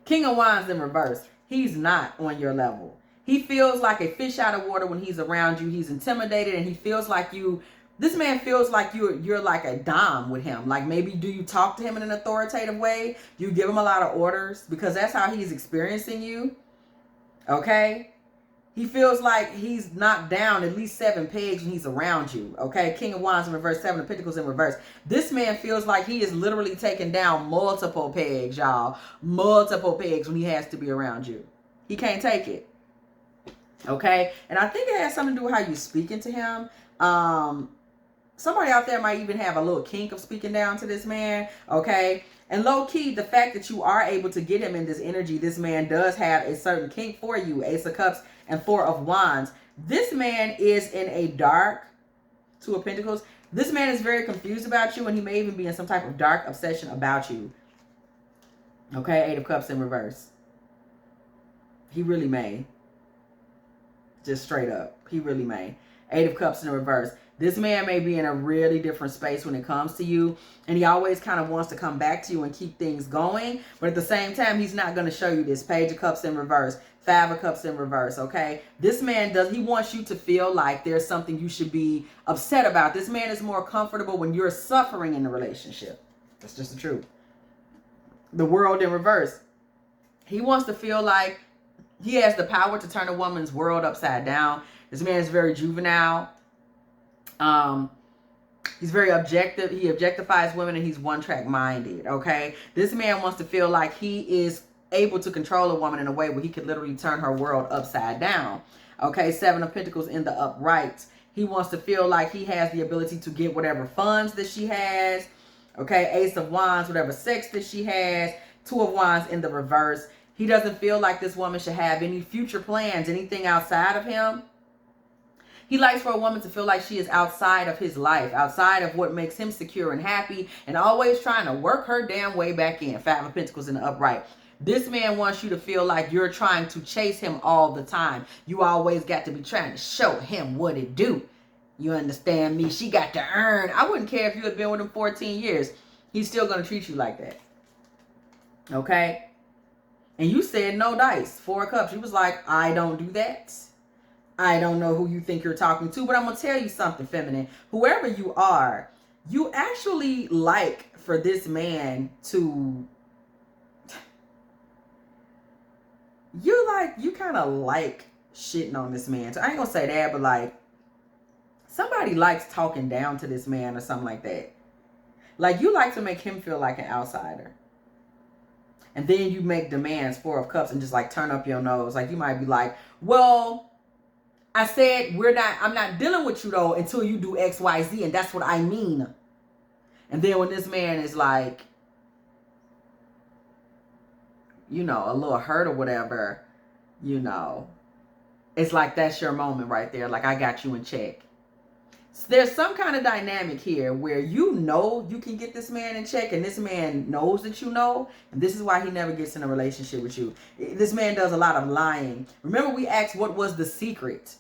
King of Wands in reverse. He's not on your level. He feels like a fish out of water when he's around you. He's intimidated and he feels like you. This man feels like you're like a dom with him. Like maybe do you talk to him in an authoritative way? Do you give him a lot of orders? Because that's how he's experiencing you. Okay? He feels like he's knocked down at least 7 pegs when he's around you. Okay? King of Wands in reverse, 7 of Pentacles in reverse. This man feels like he is literally taking down multiple pegs, y'all. Multiple pegs when he has to be around you. He can't take it. Okay? And I think it has something to do with how you're speaking to him. Somebody out there might even have a little kink of speaking down to this man. Okay? And low key, the fact that you are able to get him in this energy, this man does have a certain kink for you. Ace of Cups and Four of Wands. This man is in a dark, Two of Pentacles. This man is very confused about you, and he may even be in some type of dark obsession about you. Okay, Eight of Cups in reverse. He really may. Just straight up. He really may. Eight of Cups in reverse. This man may be in a really different space when it comes to you. And he always kind of wants to come back to you and keep things going. But at the same time, he's not going to show you this. Page of Cups in reverse. Five of Cups in reverse, okay? This man he wants you to feel like there's something you should be upset about. This man is more comfortable when you're suffering in the relationship. That's just the truth. The World in reverse. He wants to feel like he has the power to turn a woman's world upside down. This man is very juvenile. He's very objective. He objectifies women, and he's one-track minded, okay? This man wants to feel like he is able to control a woman in a way where he could literally turn her world upside down. Okay, Seven of Pentacles in the upright. He wants to feel like he has the ability to get whatever funds that she has. Okay, Ace of Wands, whatever sex that she has. Two of Wands in the reverse. He doesn't feel like this woman should have any future plans, anything outside of him. He likes for a woman to feel like she is outside of his life, outside of what makes him secure and happy, and always trying to work her damn way back in. Five of Pentacles in the upright. This man wants you to feel like you're trying to chase him all the time. You always got to be trying to show him what it do. You understand me? She got to earn. I wouldn't care if you had been with him 14 years. He's still going to treat you like that. Okay? And you said no dice. Four of Cups. You was like, I don't do that. I don't know who you think you're talking to, but I'm going to tell you something, feminine. Whoever you are, you actually like for this man to... You kind of like shitting on this man. So I ain't going to say that, but like, somebody likes talking down to this man or something like that. Like, you like to make him feel like an outsider. And then you make demands, Four of Cups, and just like turn up your nose. Like, you might be like, well, I said I'm not dealing with you though until you do X, Y, Z, and that's what I mean. And then when this man is like, you know, a little hurt or whatever, you know, it's like that's your moment right there. Like, I got you in check. So there's some kind of dynamic here where you know you can get this man in check, and this man knows that you know, and this is why he never gets in a relationship with you. This man does a lot of lying. Remember, we asked what was the secret,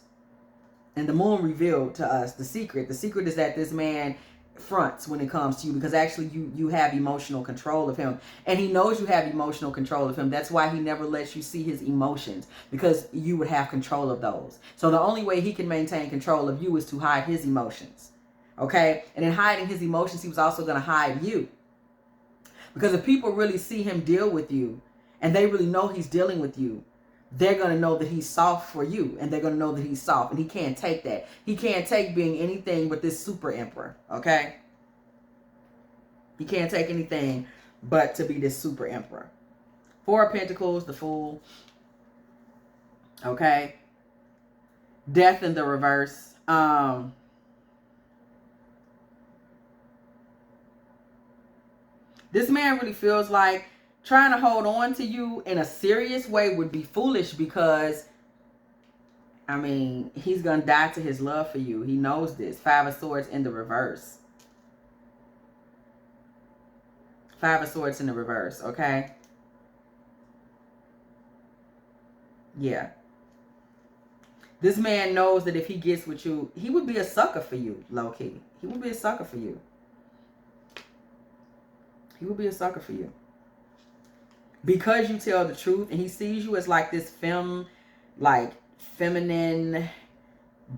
and the moon revealed to us the secret. The secret is that this man fronts when it comes to you, because actually you have emotional control of him, and he knows you have emotional control of him. That's why he never lets you see his emotions, because you would have control of those. So the only way he can maintain control of you is to hide his emotions. Okay? And in hiding his emotions, he was also going to hide you, because if people really see him deal with you and they really know he's dealing with you, they're going to know that he's soft for you, and they're going to know that he's soft, and he can't take that. He can't take being anything but this super emperor, okay? He can't take anything but to be this super emperor. Four of Pentacles, the Fool, okay? Death in the reverse. This man really feels like trying to hold on to you in a serious way would be foolish, because, I mean, he's going to die to his love for you. He knows this. Five of Swords in the reverse. Five of Swords in the reverse, okay? Yeah. This man knows that if he gets with you, he would be a sucker for you, low-key. He would be a sucker for you. He would be a sucker for you. Because you tell the truth, and he sees you as like this feminine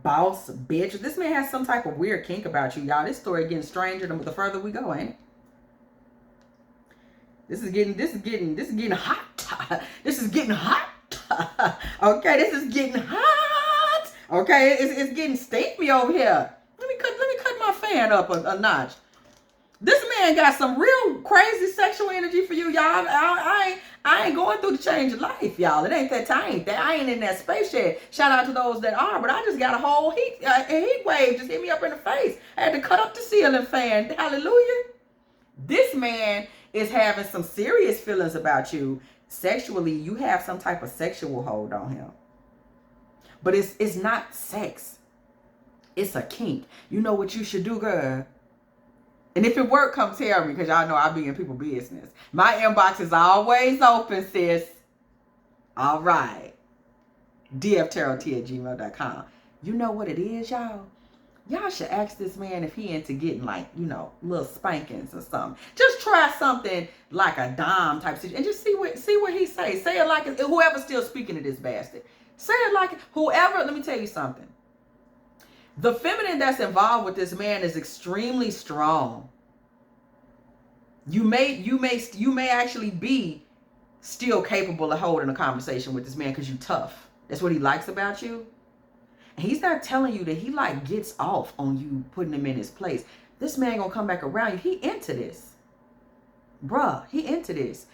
boss bitch. This man has some type of weird kink about you, y'all. This story getting stranger the further we go, ain't it? This is getting hot. This is getting hot. Okay, this is getting hot. Okay, it's getting steamy over here. Let me cut my fan up a notch. This man got some real crazy sexual energy for you, y'all. I ain't going through the change of life, y'all. It ain't that time. I ain't in that space yet. Shout out to those that are, but I just got a whole heat wave just hit me up in the face. I had to cut up the ceiling fan. Hallelujah. This man is having some serious feelings about you sexually. You have some type of sexual hold on him. But it's not sex. It's a kink. You know what you should do, girl? And if it work, come tell me, because y'all know I be in people's business. My inbox is always open, sis. All right. dftarottea@gmail.com. You know what it is, y'all? Y'all should ask this man if he into getting, like, you know, little spankings or something. Just try something like a dom type situation and just see what he say. Say it like whoever's still speaking to this bastard. Say it like whoever. Let me tell you something. The feminine that's involved with this man is extremely strong. You may actually be still capable of holding a conversation with this man because you tough. That's what he likes about you. And he's not telling you that he like gets off on you putting him in his place. This man gonna come back around you. He into this. Bruh, he into this.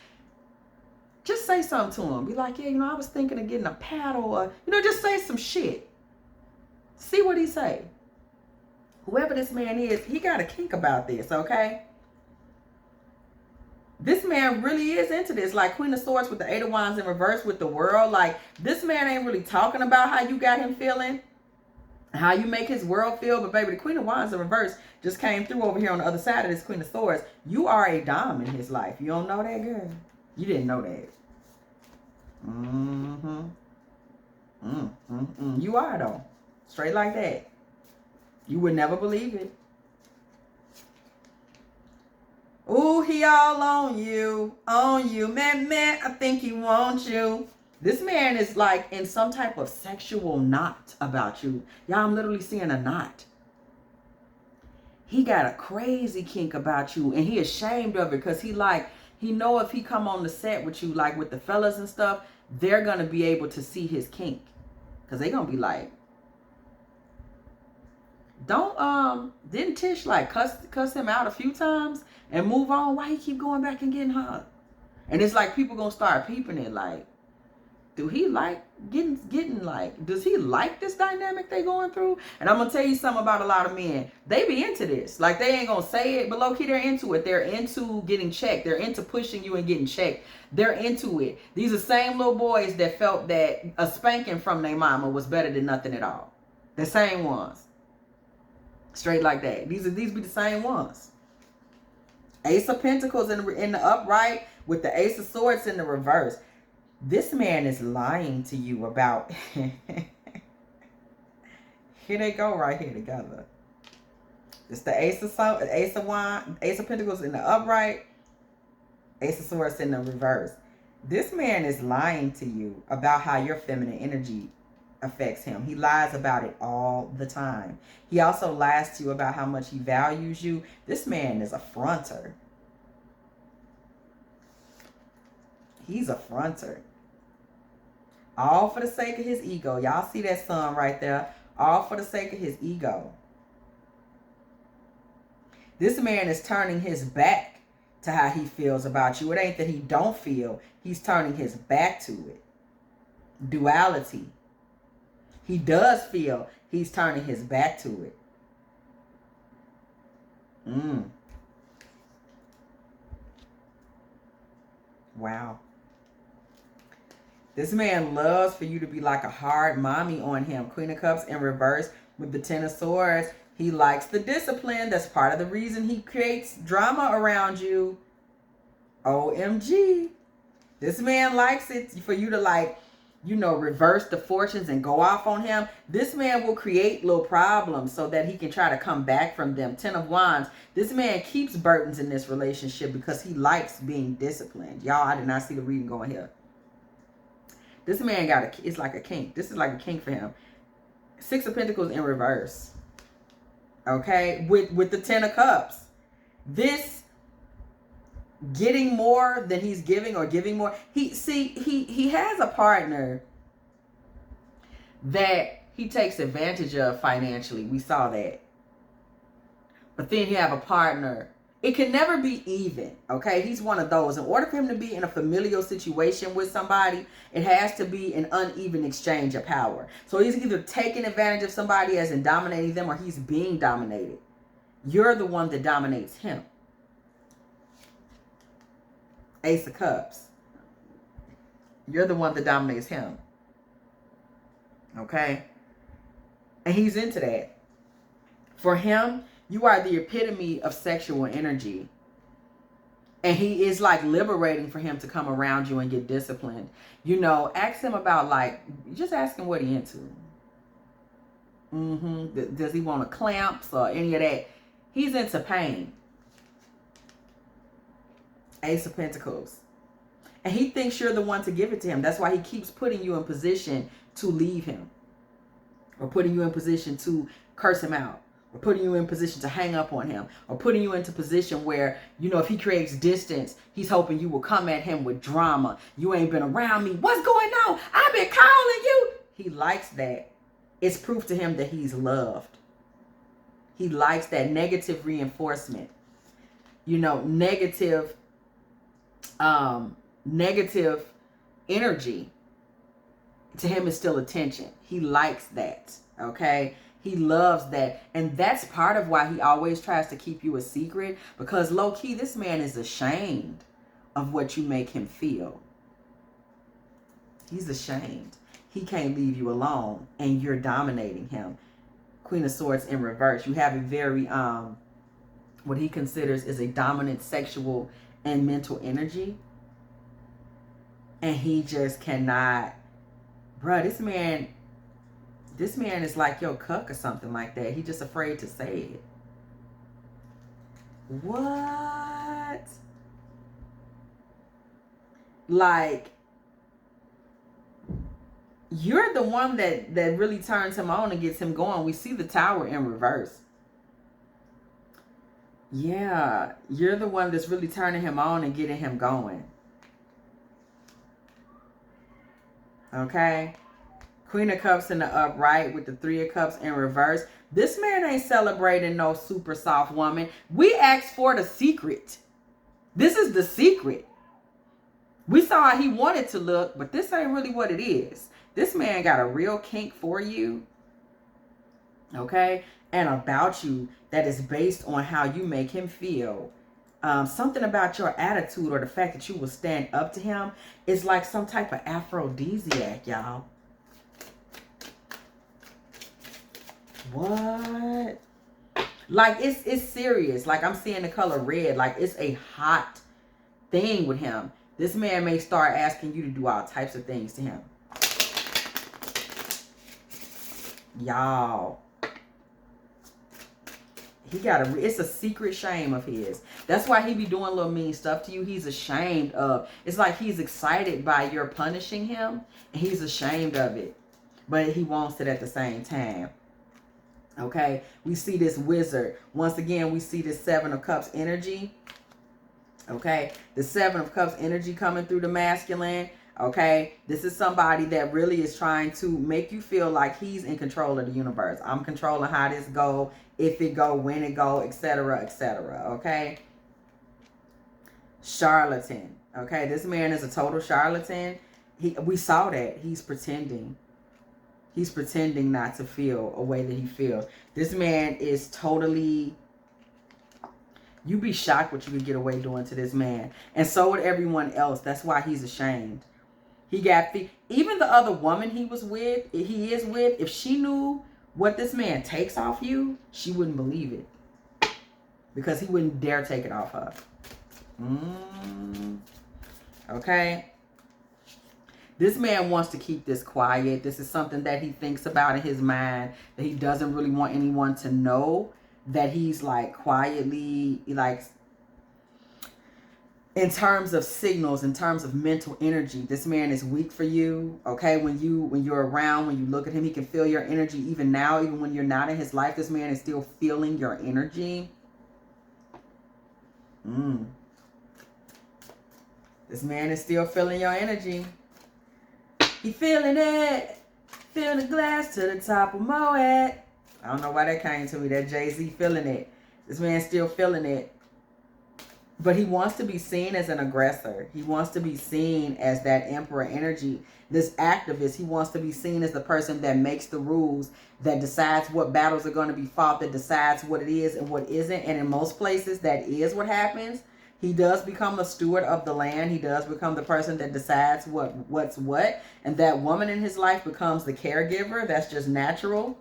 Just say something to him. Be like, yeah, you know, I was thinking of getting a paddle or, you know, just say some shit. See what he say. Whoever this man is, he got a kink about this, okay? This man really is into this. Like Queen of Swords with the Eight of Wands in reverse with the World. Like, this man ain't really talking about how you got him feeling, how you make his world feel. But baby, the Queen of Wands in reverse just came through over here on the other side of this Queen of Swords. You are a dom in his life. You don't know that, girl? You didn't know that. You are, though. Straight like that. You would never believe it. Ooh, he all on you. Man, I think he wants you. This man is like in some type of sexual knot about you. Y'all, I'm literally seeing a knot. He got a crazy kink about you, and he ashamed of it because he know if he come on the set with you, like with the fellas and stuff, they're going to be able to see his kink. Because they're going to be like, didn't Tish like cuss him out a few times and move on? Why he keep going back and getting hugged? And it's like people gonna start peeping it like, do he like getting like, does he like this dynamic they going through? And I'm gonna tell you something about a lot of men. They be into this. Like, they ain't gonna say it, but low key they're into it. They're into getting checked. They're into pushing you and getting checked. They're into it. These are the same little boys that felt that a spanking from their mama was better than nothing at all. The same ones. Straight like that. These be the same ones. Ace of Pentacles in the upright with the Ace of Swords in the reverse. This man is lying to you about... Here they go right here together. It's the Ace of Pentacles in the upright, Ace of Swords in the reverse. This man is lying to you about how your feminine energy affects him. He lies about it all the time. He also lies to you about how much he values you. This man is a fronter. He's a fronter. All for the sake of his ego. Y'all see that sun right there? All for the sake of his ego. This man is turning his back to how he feels about you. It ain't that he don't feel. He's turning his back to it. Duality. He does feel. He's turning his back to it. Wow. This man loves for you to be like a hard mommy on him. Queen of Cups in reverse with the Ten of Swords. He likes the discipline. That's part of the reason he creates drama around you. OMG. This man likes it for you to, like, you know, reverse the fortunes and go off on him. This man will create little problems so that he can try to come back from them. Ten of Wands. This man keeps burdens in this relationship because he likes being disciplined. Y'all, I did not see the reading going here. This man it's like a kink. This is like a kink for him. Six of Pentacles in reverse. Okay? With the Ten of Cups. This getting more than he's giving or giving more. He has a partner that he takes advantage of financially. We saw that. But then you have a partner. It can never be even, okay? He's one of those. In order for him to be in a familial situation with somebody, it has to be an uneven exchange of power. So he's either taking advantage of somebody as in dominating them, or he's being dominated. You're the one that dominates him. Ace of Cups. You're the one that dominates him. Okay? And he's into that. For him, you are the epitome of sexual energy. And he is like liberating for him to come around you and get disciplined. You know, ask him about like, just ask him what he into. Does he want clamps or any of that? He's into pain. Ace of Pentacles. And he thinks you're the one to give it to him. That's why he keeps putting you in position to leave him. Or putting you in position to curse him out. Or putting you in position to hang up on him. Or putting you into position where, you know, if he creates distance, he's hoping you will come at him with drama. You ain't been around me. What's going on? I've been calling you. He likes that. It's proof to him that he's loved. He likes that negative reinforcement. You know, negative energy to him is still attention. He likes that. Okay? He loves that. And that's part of why he always tries to keep you a secret. Because low-key, this man is ashamed of what you make him feel. He's ashamed. He can't leave you alone. And you're dominating him. Queen of Swords in reverse. You have a very, what he considers is a dominant sexual and mental energy. And he just cannot. Bruh, this man is like your cuck or something like that. He's just afraid to say it. What? Like, you're the one that really turns him on and gets him going. We see the Tower in reverse. Yeah, you're the one that's really turning him on and getting him going. Okay? Queen of Cups in the upright with the Three of Cups in reverse. This man ain't celebrating no super soft woman. We asked for the secret. This is the secret. We saw how he wanted to look, but this ain't really what it is. This man got a real kink for you. Okay? And about you that is based on how you make him feel. Something about your attitude or the fact that you will stand up to him is like some type of aphrodisiac, y'all. What? Like, it's serious. Like, I'm seeing the color red. Like, it's a hot thing with him. This man may start asking you to do all types of things to him. Y'all. He got it's a secret shame of his. That's why he be doing little mean stuff to you. He's ashamed of. It's like he's excited by your punishing him. And he's ashamed of it. But he wants it at the same time. Okay? We see this wizard. Once again, we see this Seven of Cups energy. Okay? The Seven of Cups energy coming through the masculine. Okay? This is somebody that really is trying to make you feel like he's in control of the universe. I'm controlling how this go, if it go, when it go, etc., etc. Okay? Charlatan. Okay? This man is a total charlatan. We saw that. He's pretending. He's pretending not to feel a way that he feels. This man is totally... You'd be shocked what you could get away doing to this man. And so would everyone else. That's why he's ashamed. He got even the other woman he is with, if she knew what this man takes off you, she wouldn't believe it. Because he wouldn't dare take it off her. Okay? This man wants to keep this quiet. This is something that he thinks about in his mind, that he doesn't really want anyone to know, that he's like quietly, like, in terms of signals, in terms of mental energy, this man is weak for you. Okay, when you're around, when you look at him, he can feel your energy. Even now, even when you're not in his life, this man is still feeling your energy. This man is still feeling your energy. He feeling it. Fill the glass to the top of Moet. I don't know why that came to me. That Jay-Z feeling it. This man's still feeling it. But he wants to be seen as an aggressor. He wants to be seen as that emperor energy. This activist, he wants to be seen as the person that makes the rules, that decides what battles are going to be fought, that decides what it is and what isn't. And in most places, that is what happens. He does become a steward of the land. He does become the person that decides what's what. And that woman in his life becomes the caregiver. That's just natural.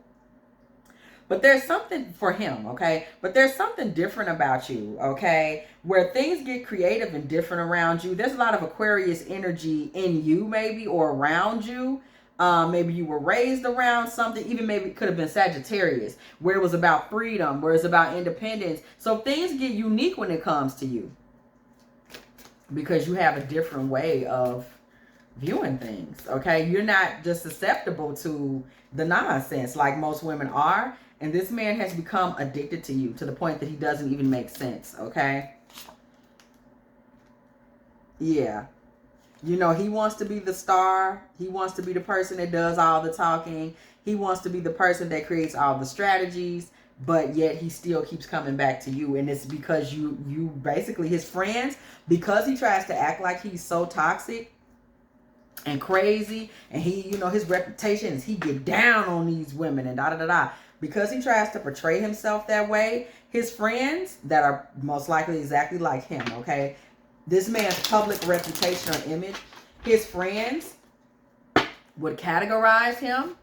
But there's something for him, okay? But there's something different about you, okay? Where things get creative and different around you. There's a lot of Aquarius energy in you, maybe, or around you. Maybe you were raised around something. Even maybe it could have been Sagittarius, where it was about freedom, where it's about independence. So things get unique when it comes to you, because you have a different way of viewing things, okay? You're not just susceptible to the nonsense like most women are. And this man has become addicted to you to the point that he doesn't even make sense, okay? Yeah. You know, he wants to be the star. He wants to be the person that does all the talking. He wants to be the person that creates all the strategies. But yet he still keeps coming back to you. And it's because you basically, his friends, because he tries to act like he's so toxic and crazy. And he, you know, his reputation is he get down on these women and da-da-da-da. Because he tries to portray himself that way, his friends that are most likely exactly like him, okay? This man's public reputation or image, his friends would categorize him,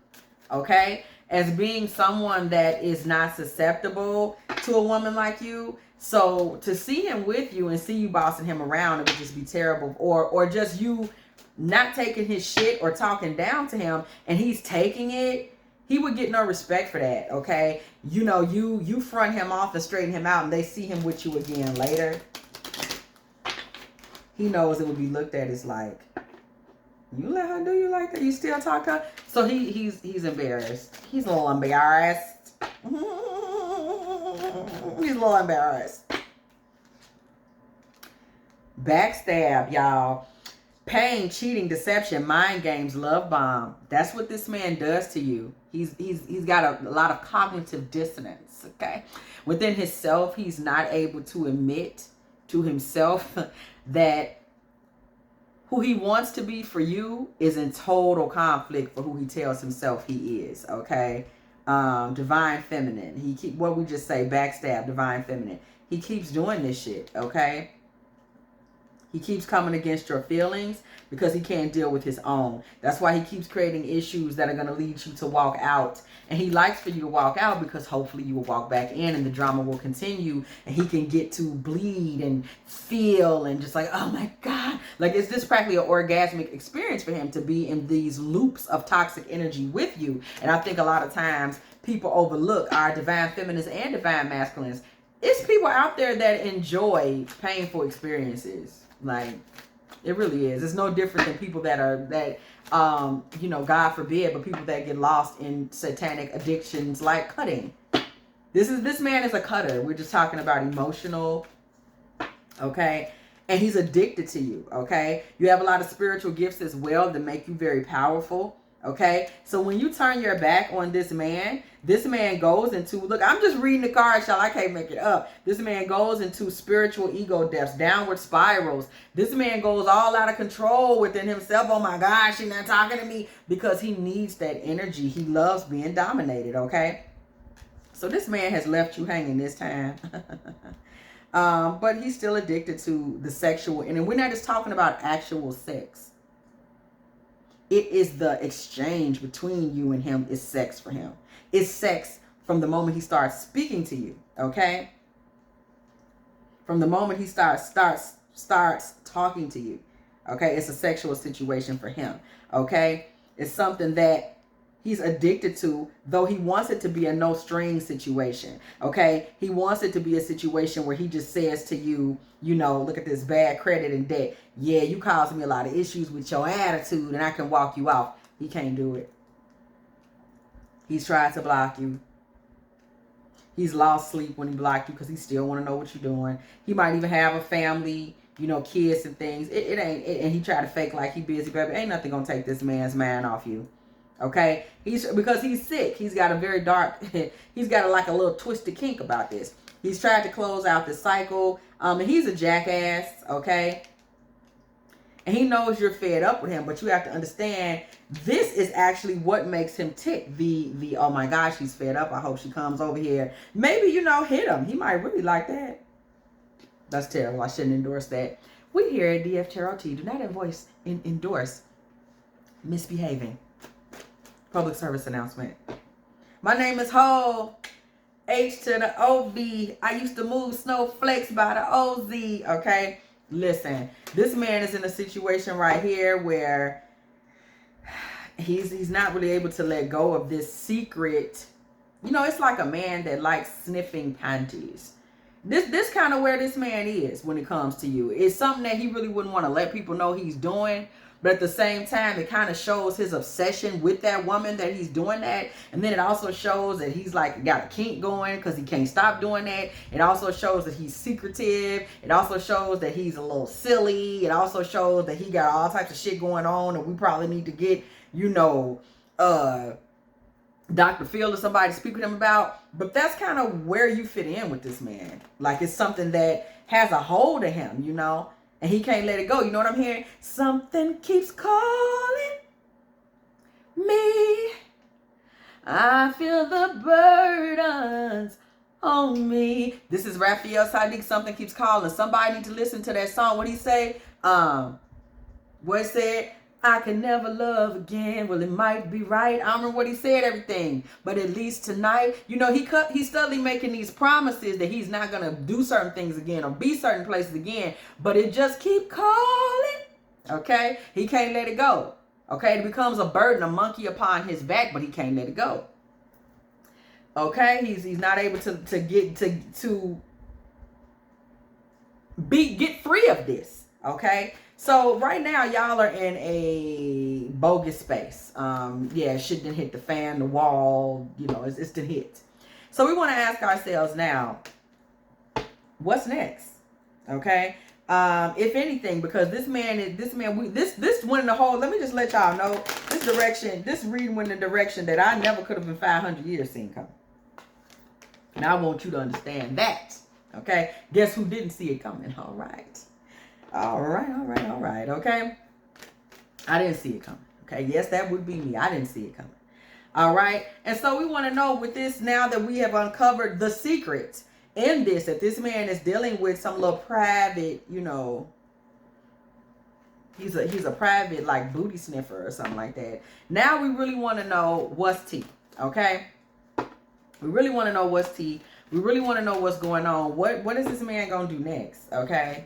okay, as being someone that is not susceptible to a woman like you. So to see him with you and see you bossing him around, it would just be terrible. Or just you not taking his shit or talking down to him and he's taking it. He would get no respect for that, okay? You know, you front him off and straighten him out and they see him with you again later. He knows it would be looked at as like, you let her do you like that? You still talk to her? So he's embarrassed. He's a little embarrassed. He's a little embarrassed. Backstab, y'all. Pain, cheating, deception, mind games, love bomb. That's what this man does to you. He's got a lot of cognitive dissonance, okay? Within himself, he's not able to admit to himself that who he wants to be for you is in total conflict for who he tells himself he is, okay? Divine feminine. What we just say, backstab, divine feminine. He keeps doing this shit, okay? He keeps coming against your feelings because he can't deal with his own. That's why he keeps creating issues that are going to lead you to walk out. And he likes for you to walk out because hopefully you will walk back in and the drama will continue and he can get to bleed and feel and just like, oh my God. Like it's just practically an orgasmic experience for him to be in these loops of toxic energy with you. And I think a lot of times people overlook our divine feminines and divine masculines. It's people out there that enjoy painful experiences. Like, it really is. It's no different than people that you know, God forbid, but people that get lost in satanic addictions like cutting. This man is a cutter. We're just talking about emotional, okay? And he's addicted to you, okay? You have a lot of spiritual gifts as well that make you very powerful, okay? So when you turn your back on this man goes into, look, I'm just reading the cards, y'all. I can't make it up. This man goes into spiritual ego depths, downward spirals. This man goes all out of control within himself. Oh my gosh, she's not talking to me, because he needs that energy. He loves being dominated, okay? So this man has left you hanging this time. But he's still addicted to the sexual, and we're not just talking about actual sex. It is the exchange between you and him is sex for him. It's sex from the moment he starts speaking to you, okay? From the moment he starts talking to you, okay? It's a sexual situation for him, okay? It's something that he's addicted to, though he wants it to be a no-string situation, okay? He wants it to be a situation where he just says to you, you know, look at this bad credit and debt. Yeah, you caused me a lot of issues with your attitude and I can walk you off. He can't do it. He's tried to block you. He's lost sleep when he blocked you because he still want to know what you're doing. He might even have a family, you know, kids and things. And he tried to fake like he busy, baby. Ain't nothing gonna take this man's mind off you. Okay? Because he's sick. He's got a very dark, he's got like a little twisted kink about this. He's tried to close out this cycle. And he's a jackass, okay? And he knows you're fed up with him, but you have to understand this is actually what makes him tick. The oh my gosh, he's fed up. I hope she comes over here. Maybe, you know, hit him. He might really like that. That's terrible. I shouldn't endorse that. We here at DF Tarot Tea do not endorse misbehaving. Public service announcement. My name is Ho. H to the O-B. I used to move snowflakes by the O-Z. Okay? Listen. This man is in a situation right here where he's not really able to let go of this secret. You know, it's like a man that likes sniffing panties. This kind of where this man is when it comes to you. It's something that he really wouldn't want to let people know he's doing. But at the same time, it kind of shows his obsession with that woman that he's doing that. And then it also shows that he's like got a kink going because he can't stop doing that. It also shows that he's secretive. It also shows that he's a little silly. It also shows that he got all types of shit going on. And we probably need to get, you know, Dr. Phil or somebody to speak with him about. But that's kind of where you fit in with this man. Like it's something that has a hold of him, you know. And he can't let it go. You know what I'm hearing? Something keeps calling me. I feel the burdens on me. This is Raphael Sadiq. Something keeps calling. Somebody need to listen to that song. What he say? What it said? I can never love again. Well, it might be right. I don't remember what he said, everything. But at least tonight, you know, he's steadily making these promises that he's not going to do certain things again or be certain places again. But it just keep calling. Okay? He can't let it go. Okay? It becomes a burden, a monkey upon his back, but he can't let it go. Okay? He's not able to get free of this. Okay? So right now, y'all are in a bogus space. Yeah, shit didn't hit the fan, the wall, you know, it's didn't hit. So we want to ask ourselves now, what's next? Okay? If anything, because this one in the whole, let me just let y'all know, this reading went in a direction that I never could have in 500 years seen coming. And I want you to understand that. Okay? Guess who didn't see it coming? All right. All right. Okay. I didn't see it coming. Okay. Yes, that would be me. I didn't see it coming. All right. And so we want to know with this, now that we have uncovered the secrets in this, that this man is dealing with some little private, you know, he's a private like booty sniffer or something like that. Now we really want to know what's tea. Okay. We really want to know what's tea. We really want to know what's going on. What is this man going to do next? Okay.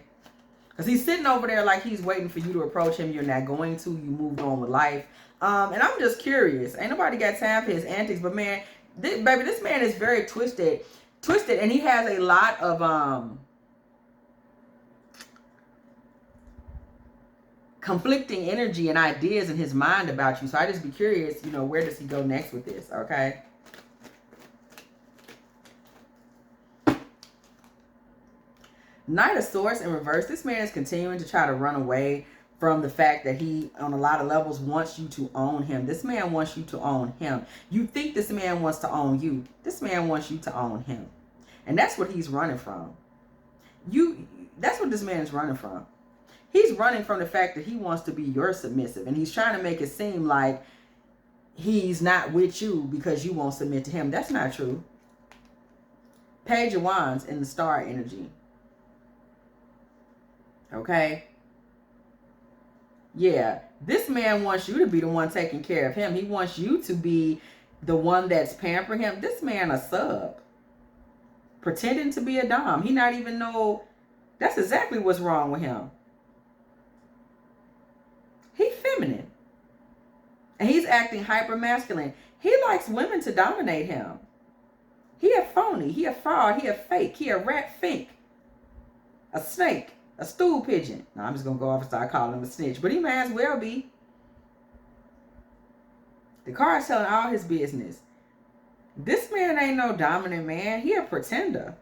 Because he's sitting over there like he's waiting for you to approach him. You're not going to. You moved on with life. And I'm just curious. Ain't nobody got time for his antics. But man, this man is very twisted. And he has a lot of conflicting energy and ideas in his mind about you. So I just be curious, you know, where does he go next with this? Okay. Knight of Swords in reverse. This man is continuing to try to run away from the fact that he, on a lot of levels, wants you to own him. This man wants you to own him. You think this man wants to own you. This man wants you to own him. And that's what he's running from. That's what this man is running from. He's running from the fact that he wants to be your submissive. And he's trying to make it seem like he's not with you because you won't submit to him. That's not true. Page of Wands in the star energy. Okay. Yeah. This man wants you to be the one taking care of him. He wants you to be the one that's pampering him. This man a sub. Pretending to be a dom. He not even know. That's exactly what's wrong with him. He's feminine. And he's acting hyper masculine. He likes women to dominate him. He a phony. He a fraud. He a fake. He a rat fink. A snake. A stool pigeon. Now, I'm just going to go off and start calling him a snitch. But he might as well be. The card's telling all his business. This man ain't no dominant man. He a pretender.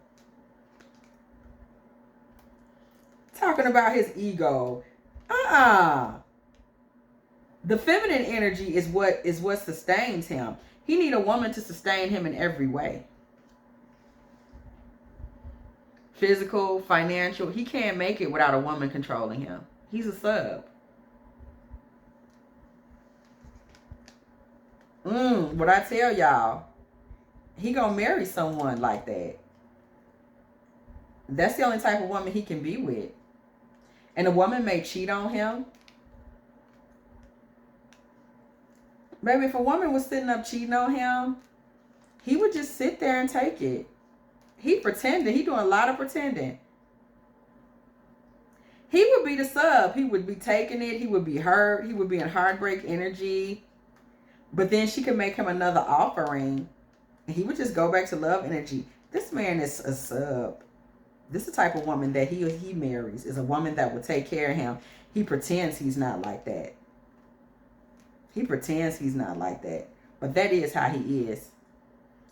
Talking about his ego. The feminine energy is what sustains him. He need a woman to sustain him in every way. Physical, financial. He can't make it without a woman controlling him. He's a sub. What I tell y'all, he gonna marry someone like that. That's the only type of woman he can be with. And a woman may cheat on him. Baby, if a woman was sitting up cheating on him, he would just sit there and take it. He pretending. He doing a lot of pretending. He would be the sub. He would be taking it. He would be hurt. He would be in heartbreak energy. But then she could make him another offering. And he would just go back to love energy. This man is a sub. This is the type of woman that he marries. Is a woman that will take care of him. He pretends he's not like that. He pretends he's not like that. But that is how he is.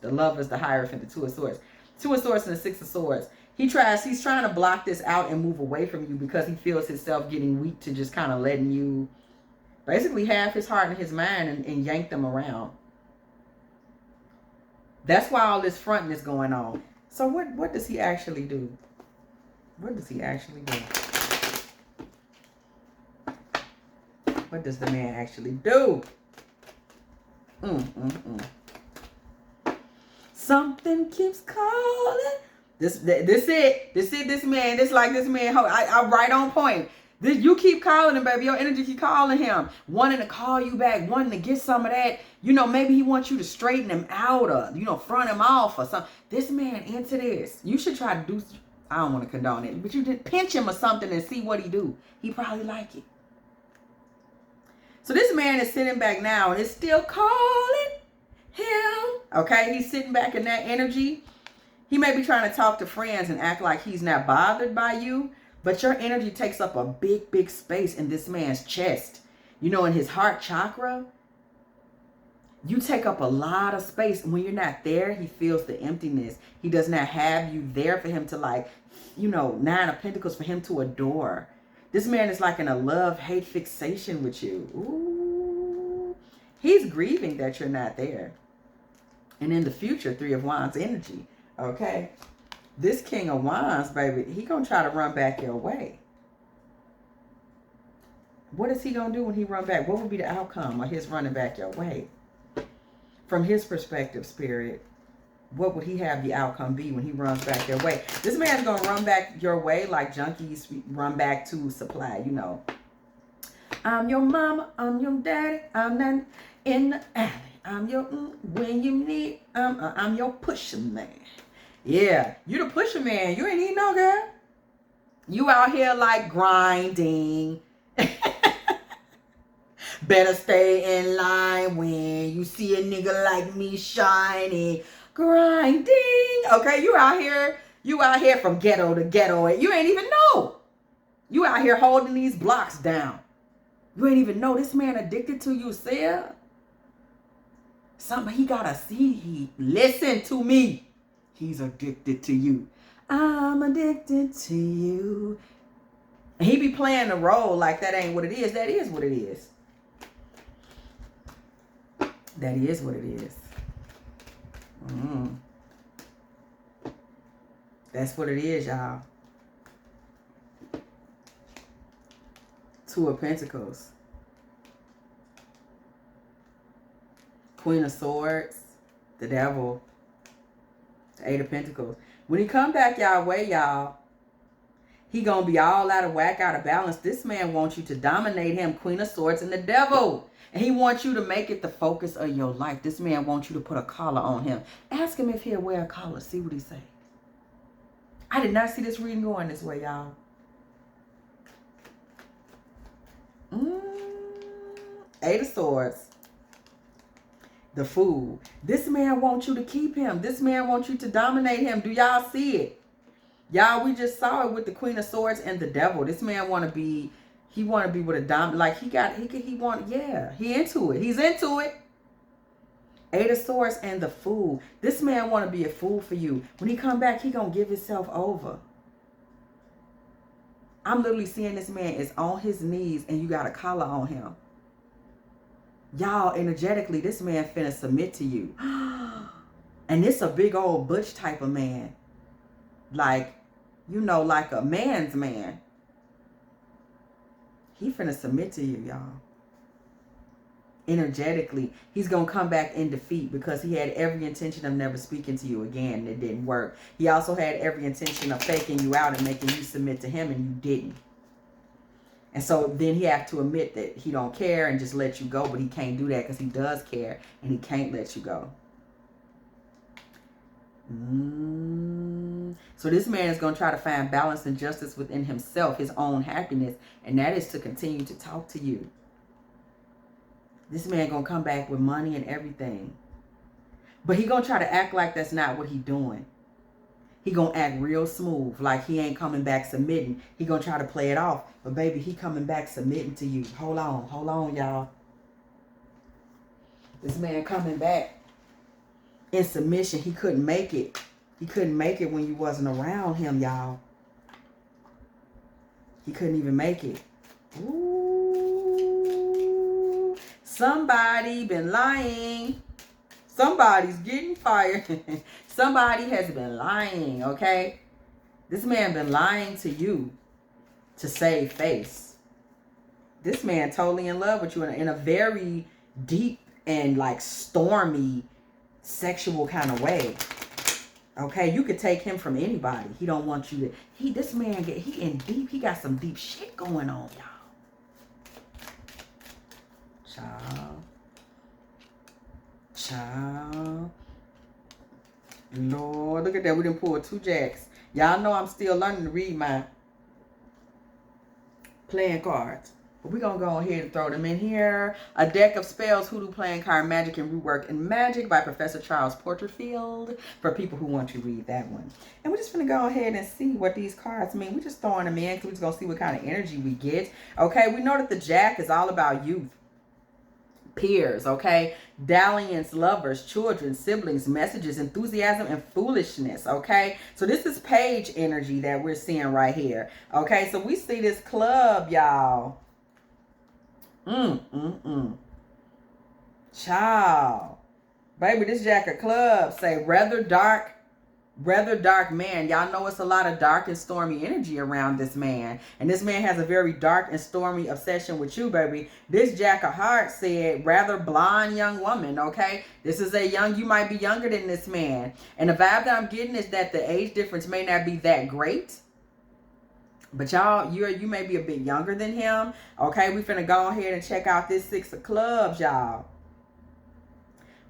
The Lovers, the Hierophant, the Two of Swords. Two of Swords and the Six of Swords. He's trying to block this out and move away from you because he feels himself getting weak to just kind of letting you basically have his heart and his mind and yank them around. That's why all this fronting is going on. So what does he actually do? What does he actually do? What does the man actually do? Something keeps calling. This man. I right on point. You keep calling him, baby. Your energy keep calling him. Wanting to call you back. Wanting to get some of that. You know, maybe he wants you to straighten him out or, you know, front him off or something. This man into this. You should try to do, I don't want to condone it, but you did pinch him or something and see what he do. He probably like it. So this man is sitting back now and is still calling him. Okay, he's sitting back in that energy. He may be trying to talk to friends and act like he's not bothered by you, but your energy takes up a big, big space in this man's chest. You know, in his heart chakra, you take up a lot of space. When you're not there, he feels the emptiness. He does not have you there for him to, like, you know, Nine of Pentacles for him to adore. This man is like in a love-hate fixation with you. Ooh. He's grieving that you're not there. And in the future, Three of Wands energy. Okay. This King of Wands, baby, he gonna try to run back your way. What is he gonna do when he run back? What would be the outcome of his running back your way? From his perspective, Spirit, what would he have the outcome be when he runs back your way? This man's gonna run back your way like junkies run back to supply, you know. I'm your mama, I'm your daddy, I'm not in the alley. I'm your when you need, I'm your pusher man. Yeah, you the pusher man. You ain't need no girl. You out here like grinding. Better stay in line when you see a nigga like me shining. Grinding. Okay, you out here from ghetto to ghetto. And you ain't even know. You out here holding these blocks down. You ain't even know this man addicted to you, Sia. Something he gotta see. He listen to me. He's addicted to you. I'm addicted to you. And he be playing the role like that ain't what it is. That is what it is. That is what it is. That's what it is, y'all. Two of Pentacles. Queen of Swords. The Devil. The Eight of Pentacles. When he come back y'all way, y'all, he gonna be all out of whack, out of balance. This man wants you to dominate him. Queen of Swords and the Devil. And he wants you to make it the focus of your life. This man wants you to put a collar on him. Ask him if he'll wear a collar. See what he say. I did not see this reading going this way, y'all. Eight of Swords. The Fool. This man wants you to keep him. This man wants you to dominate him. Do y'all see it? Y'all, we just saw it with the Queen of Swords and the Devil. This man want to be, he want to be with a like he into it. He's into it. Eight of Swords and the Fool. This man want to be a fool for you. When he come back, he gonna give himself over. I'm literally seeing this man is on his knees and you got a collar on him. Y'all, energetically, this man finna submit to you. And this a big old butch type of man. Like, you know, like a man's man. He finna submit to you, y'all. energetically. He's going to come back in defeat because he had every intention of never speaking to you again. It didn't work. He also had every intention of faking you out and making you submit to him, and you didn't. And so then he have to admit that he don't care and just let you go, but he can't do that because he does care and he can't let you go. So this man is going to try to find balance and justice within himself, his own happiness, and that is to continue to talk to you. This man going to come back with money and everything. But he going to try to act like that's not what he doing. He going to act real smooth, like he ain't coming back submitting. He going to try to play it off. But baby, he coming back submitting to you. Hold on, y'all. This man coming back in submission. He couldn't make it. He couldn't make it when you wasn't around him, y'all. He couldn't even make it. Ooh. Somebody been lying. Somebody's getting fired. Somebody has been lying, okay? This man been lying to you to save face. This man totally in love with you in a very deep and like stormy sexual kind of way. Okay, you could take him from anybody. He don't want you to. This man he in deep. He got some deep shit going on, y'all. Child. Lord, look at that. We done pulled 2 jacks. Y'all know I'm still learning to read my playing cards. But we're going to go ahead and throw them in here. A Deck of Spells, Hoodoo Playing Card Magic and Root Work in Magic by Professor Charles Porterfield. For people who want to read that one. And we're just going to go ahead and see what these cards mean. We're just throwing them in because we're just going to see what kind of energy we get. Okay, we know that the Jack is all about youth. Peers, okay, dalliance, lovers, children, siblings, messages, enthusiasm, and foolishness, okay? So this is page energy that we're seeing right here, okay? So we see this club, y'all. Child. Baby, this Jack of Clubs say rather dark man. Y'all know it's a lot of dark and stormy energy around this man. And this man has a very dark and stormy obsession with you, baby. This Jack of Hearts said rather blonde young woman, okay? This is you might be younger than this man. And the vibe that I'm getting is that the age difference may not be that great. But y'all, you may be a bit younger than him. Okay, we finna go ahead and check out this 6 of Clubs, y'all.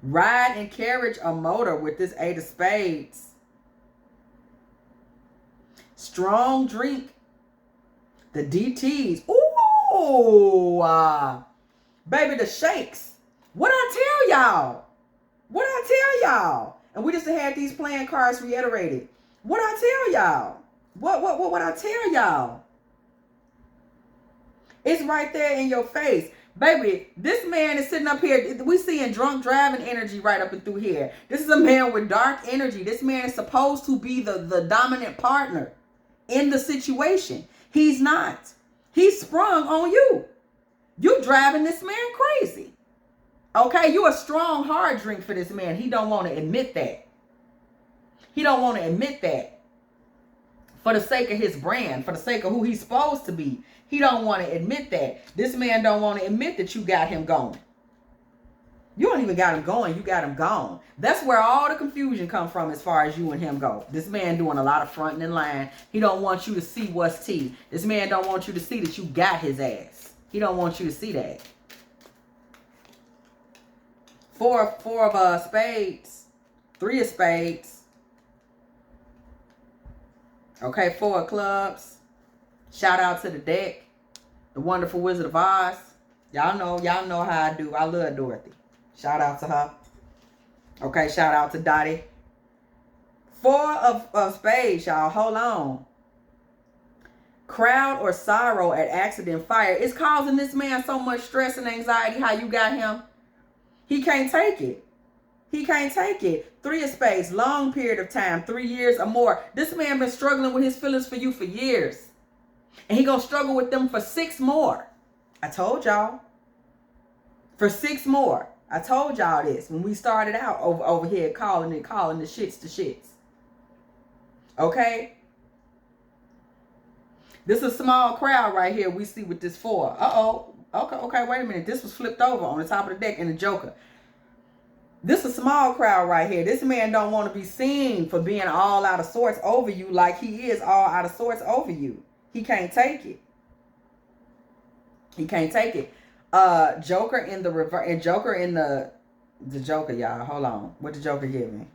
Ride and carriage a motor with this 8 of Spades. Strong drink. The DTs. Ooh. Baby, the shakes. What I tell y'all? What I tell y'all? And we just had these playing cards reiterated. What I tell y'all? What I tell y'all? It's right there in your face. Baby, this man is sitting up here. We seeing drunk driving energy right up and through here. This is a man with dark energy. This man is supposed to be the dominant partner in the situation. He's not. He's sprung on you. You driving this man crazy. Okay, you a strong hard drink for this man. He don't want to admit that. He don't want to admit that. For the sake of his brand, for the sake of who he's supposed to be. He don't want to admit that. This man don't want to admit that you got him going. You don't even got him going, you got him gone. That's where all the confusion comes from as far as you and him go. This man doing a lot of fronting in line. He don't want you to see what's tea. This man don't want you to see that you got his ass. He don't want you to see that. Four of spades. 3 of spades. Okay, 4 of clubs. Shout out to the deck. The wonderful Wizard of Oz. Y'all know how I do. I love Dorothy. Shout out to her. Okay, shout out to Dottie. 4 of spades, y'all. Hold on. Crowd or sorrow at accident fire. It's causing this man so much stress and anxiety. How you got him? He can't take it. He can't take it. 3 of spades, long period of time, 3 years or more. This man been struggling with his feelings for you for years. And he gonna struggle with them for 6 more. I told y'all. For 6 more. I told y'all this when we started out over here calling the shits to shits. Okay? This is a small crowd right here we see with this 4. Uh-oh. Okay, wait a minute. This was flipped over on the top of the deck in the Joker. This is a small crowd right here. This man don't want to be seen for being all out of sorts over you like he is all out of sorts over you. He can't take it. He can't take it. Joker in the reverse and Joker in the Joker, y'all. Hold on. What the Joker give me?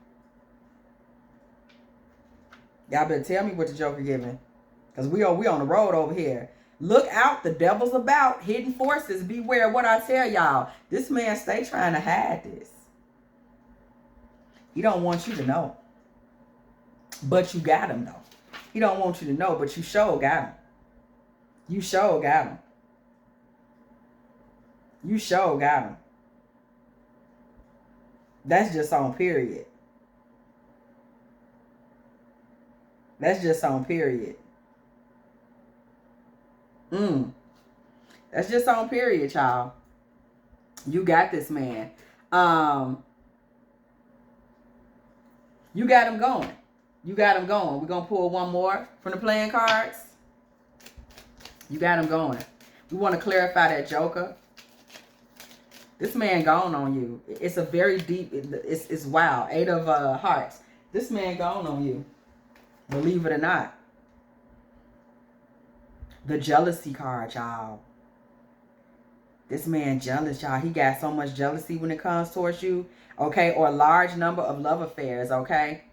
Y'all better tell me what the Joker giving. Because we on the road over here. Look out, the devil's about. Hidden forces, beware what I tell y'all. This man stay trying to hide this. He don't want you to know. But you got him though. He don't want you to know, but you sure got him. You sure got him. You sure got him. That's just on period. That's just on period. That's just on period, y'all. You got this man. You got him going. You got him going. We're going to pull one more from the playing cards. You got him going. We want to clarify that Joker. This man gone on you. It's a very deep, it's wild. 8 of hearts. This man gone on you. Believe it or not. The jealousy card, y'all. This man jealous, y'all. He got so much jealousy when it comes towards you. Okay, or a large number of love affairs, okay?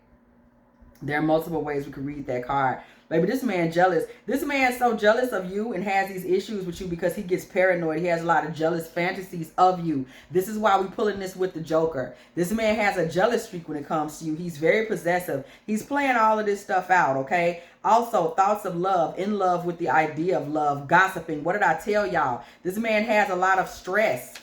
There are multiple ways we could read that card. Baby, this man jealous. This man is so jealous of you and has these issues with you because he gets paranoid. He has a lot of jealous fantasies of you. This is why we're pulling this with the Joker. This man has a jealous streak when it comes to you. He's very possessive. He's playing all of this stuff out, okay? Also, thoughts of love, in love with the idea of love, gossiping. What did I tell y'all? This man has a lot of stress.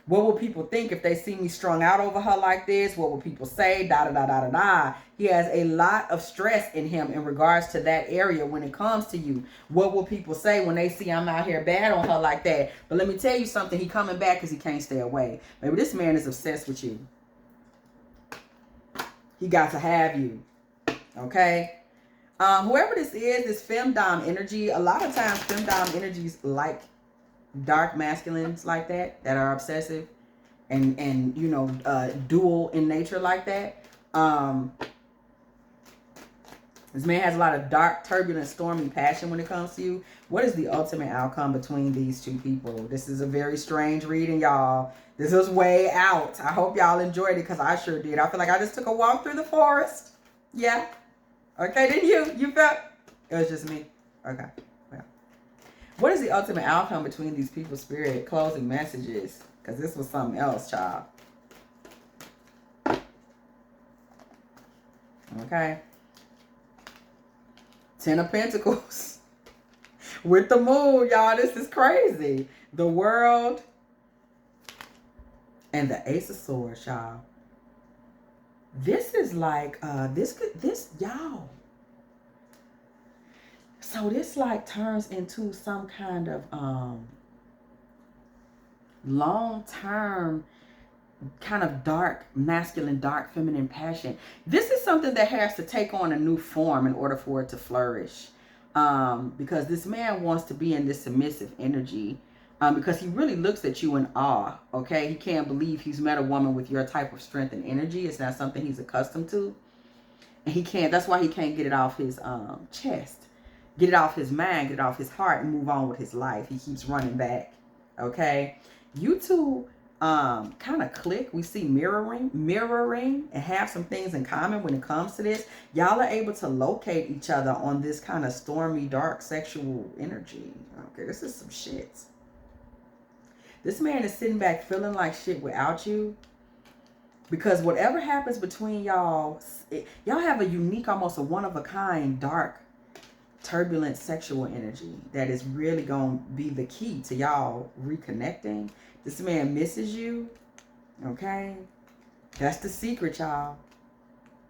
What will people think if they see me strung out over her like this? What will people say? Da, da, da, da, da, da. He has a lot of stress in him in regards to that area when it comes to you. What will people say when they see I'm out here bad on her like that? But let me tell you something. He coming back because he can't stay away. Maybe this man is obsessed with you. He got to have you. Okay? Whoever this is, this femdom energy, a lot of times femdom energies like dark masculines like that are obsessive and you know, dual in nature like that. This man has a lot of dark, turbulent, stormy passion when it comes to you. What is the ultimate outcome between these two people? This is a very strange reading, y'all. This is way out. I hope y'all enjoyed it because I sure did. I feel like I just took a walk through the forest. Yeah. Okay, didn't you? You felt? It was just me. Okay. What is the ultimate outcome between these people, spirit? Closing messages. Because this was something else, child. Okay. 10 of Pentacles. With the moon, y'all. This is crazy. The World. And the Ace of Swords, y'all. This is like, y'all. So this like turns into some kind of long-term kind of dark masculine, dark feminine passion. This is something that has to take on a new form in order for it to flourish. Because this man wants to be in this submissive energy. Because he really looks at you in awe. Okay, he can't believe he's met a woman with your type of strength and energy. It's not something he's accustomed to, and he can't. That's why he can't get it off his chest. Get it off his mind, get it off his heart, and move on with his life. He keeps running back. Okay? You two kind of click. We see mirroring, and have some things in common when it comes to this. Y'all are able to locate each other on this kind of stormy, dark, sexual energy. Okay, this is some shit. This man is sitting back feeling like shit without you. Because whatever happens between y'all, y'all have a unique, almost a one-of-a-kind, dark, turbulent sexual energy that is really going to be the key to y'all reconnecting. This man misses you. Okay? That's the secret, y'all.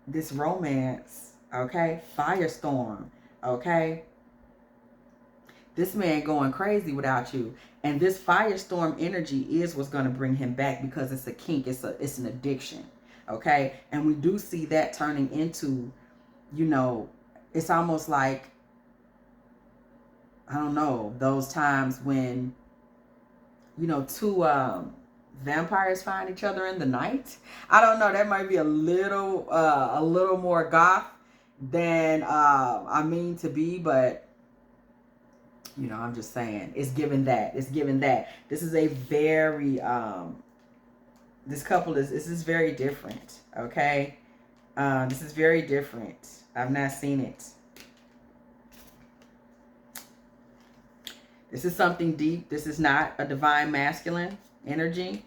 This romance. Okay? Firestorm. Okay? This man going crazy without you. And this firestorm energy is what's going to bring him back because it's a kink. It's an addiction. Okay? And we do see that turning into, you know, it's almost like, I don't know, those times when you know, two vampires find each other in the night. I don't know. That might be a little more goth than I mean to be, but you know, I'm just saying, it's given that. It's given that. This is a very this couple is very different. Okay, this is very different. I've not seen it. This is something deep. This is not a divine masculine energy.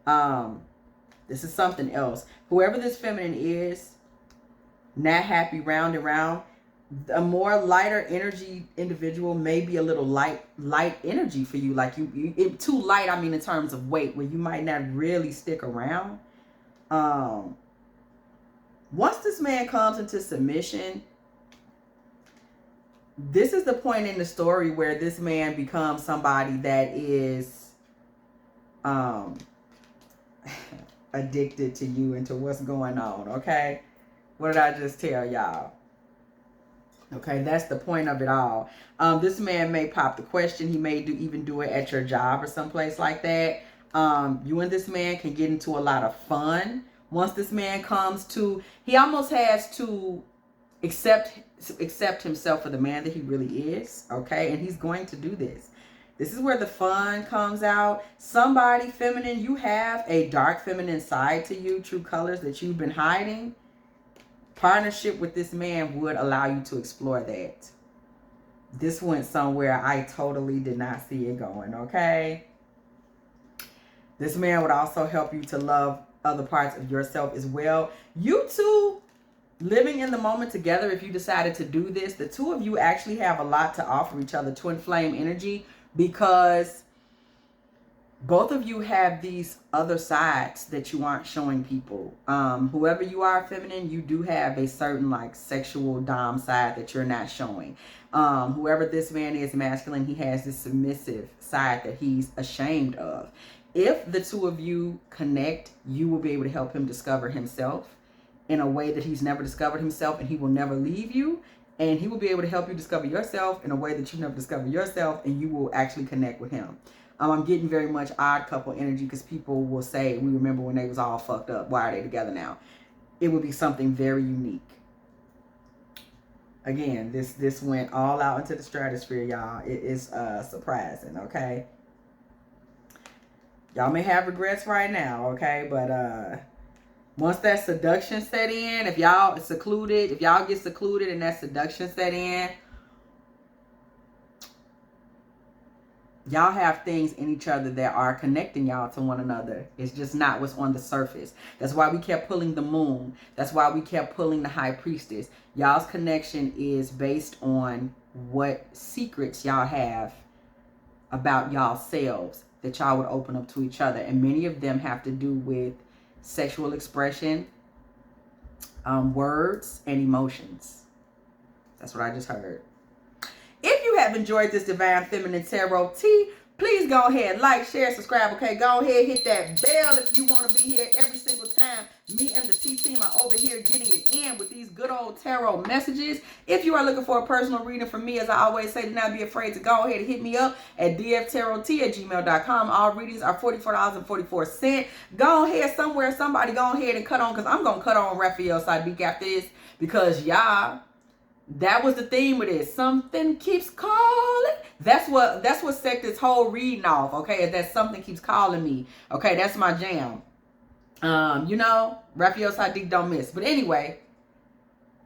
This is something else. Whoever this feminine is, not happy round and round. A more lighter energy individual may be a little light energy for you. Like you too light, I mean in terms of weight, where you might not really stick around. Once this man comes into submission, this is the point in the story where this man becomes somebody that is addicted to you and to what's going on. Okay, what did I just tell y'all? Okay, that's the point of it all. This man may pop the question. He may even do it at your job or someplace like that. You and this man can get into a lot of fun. Once this man comes to, he almost has to accept himself for the man that he really is. Okay, and he's going to do this. This is where the fun comes out. Somebody feminine, you have a dark feminine side to you, true colors that you've been hiding. Partnership with this man would allow you to explore that. This went somewhere I totally did not see it going, okay? This man would also help you to love other parts of yourself as well. You two living in the moment together, if you decided to do this, the two of you actually have a lot to offer each other, twin flame energy, because both of you have these other sides that you aren't showing people. Whoever you are, feminine, you do have a certain like sexual dom side that you're not showing. Whoever this man is, masculine, he has this submissive side that he's ashamed of. If the two of you connect, you will be able to help him discover himself in a way that he's never discovered himself, and he will never leave you. And he will be able to help you discover yourself in a way that you never discovered yourself, and you will actually connect with him. I'm getting very much odd couple energy, because people will say, we remember when they was all fucked up. Why are they together now? It would be something very unique. Again, this went all out into the stratosphere, y'all. It is surprising, okay? Y'all may have regrets right now, okay? But once that seduction set in, if y'all get secluded and that seduction set in, y'all have things in each other that are connecting y'all to one another. It's just not what's on the surface. That's why we kept pulling the moon. That's why we kept pulling the high priestess. Y'all's connection is based on what secrets y'all have about y'all selves that y'all would open up to each other. And many of them have to do with sexual expression, words, and emotions. That's what I just heard. If you have enjoyed this Divine Feminine Tarot tea, please go ahead, like, share, subscribe, okay? Go ahead, hit that bell if you want to be here every single time. Me and the T team are over here getting it in with these good old tarot messages. If you are looking for a personal reading from me, as I always say, do not be afraid to go ahead and hit me up at dftarottea@gmail.com. All readings are $44.44. Go ahead somewhere, somebody go ahead and cut on, because I'm going to cut on Raphael Sadiq after this, because y'all, that was the theme of this. Something keeps calling. That's what set this whole reading off, okay? Is that something keeps calling me. Okay, that's my jam. You know, Raphael Sadiq don't miss. But anyway,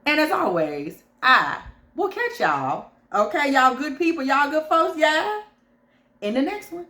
and as always, I will catch y'all. Okay, y'all good people, y'all good folks, yeah? In the next one.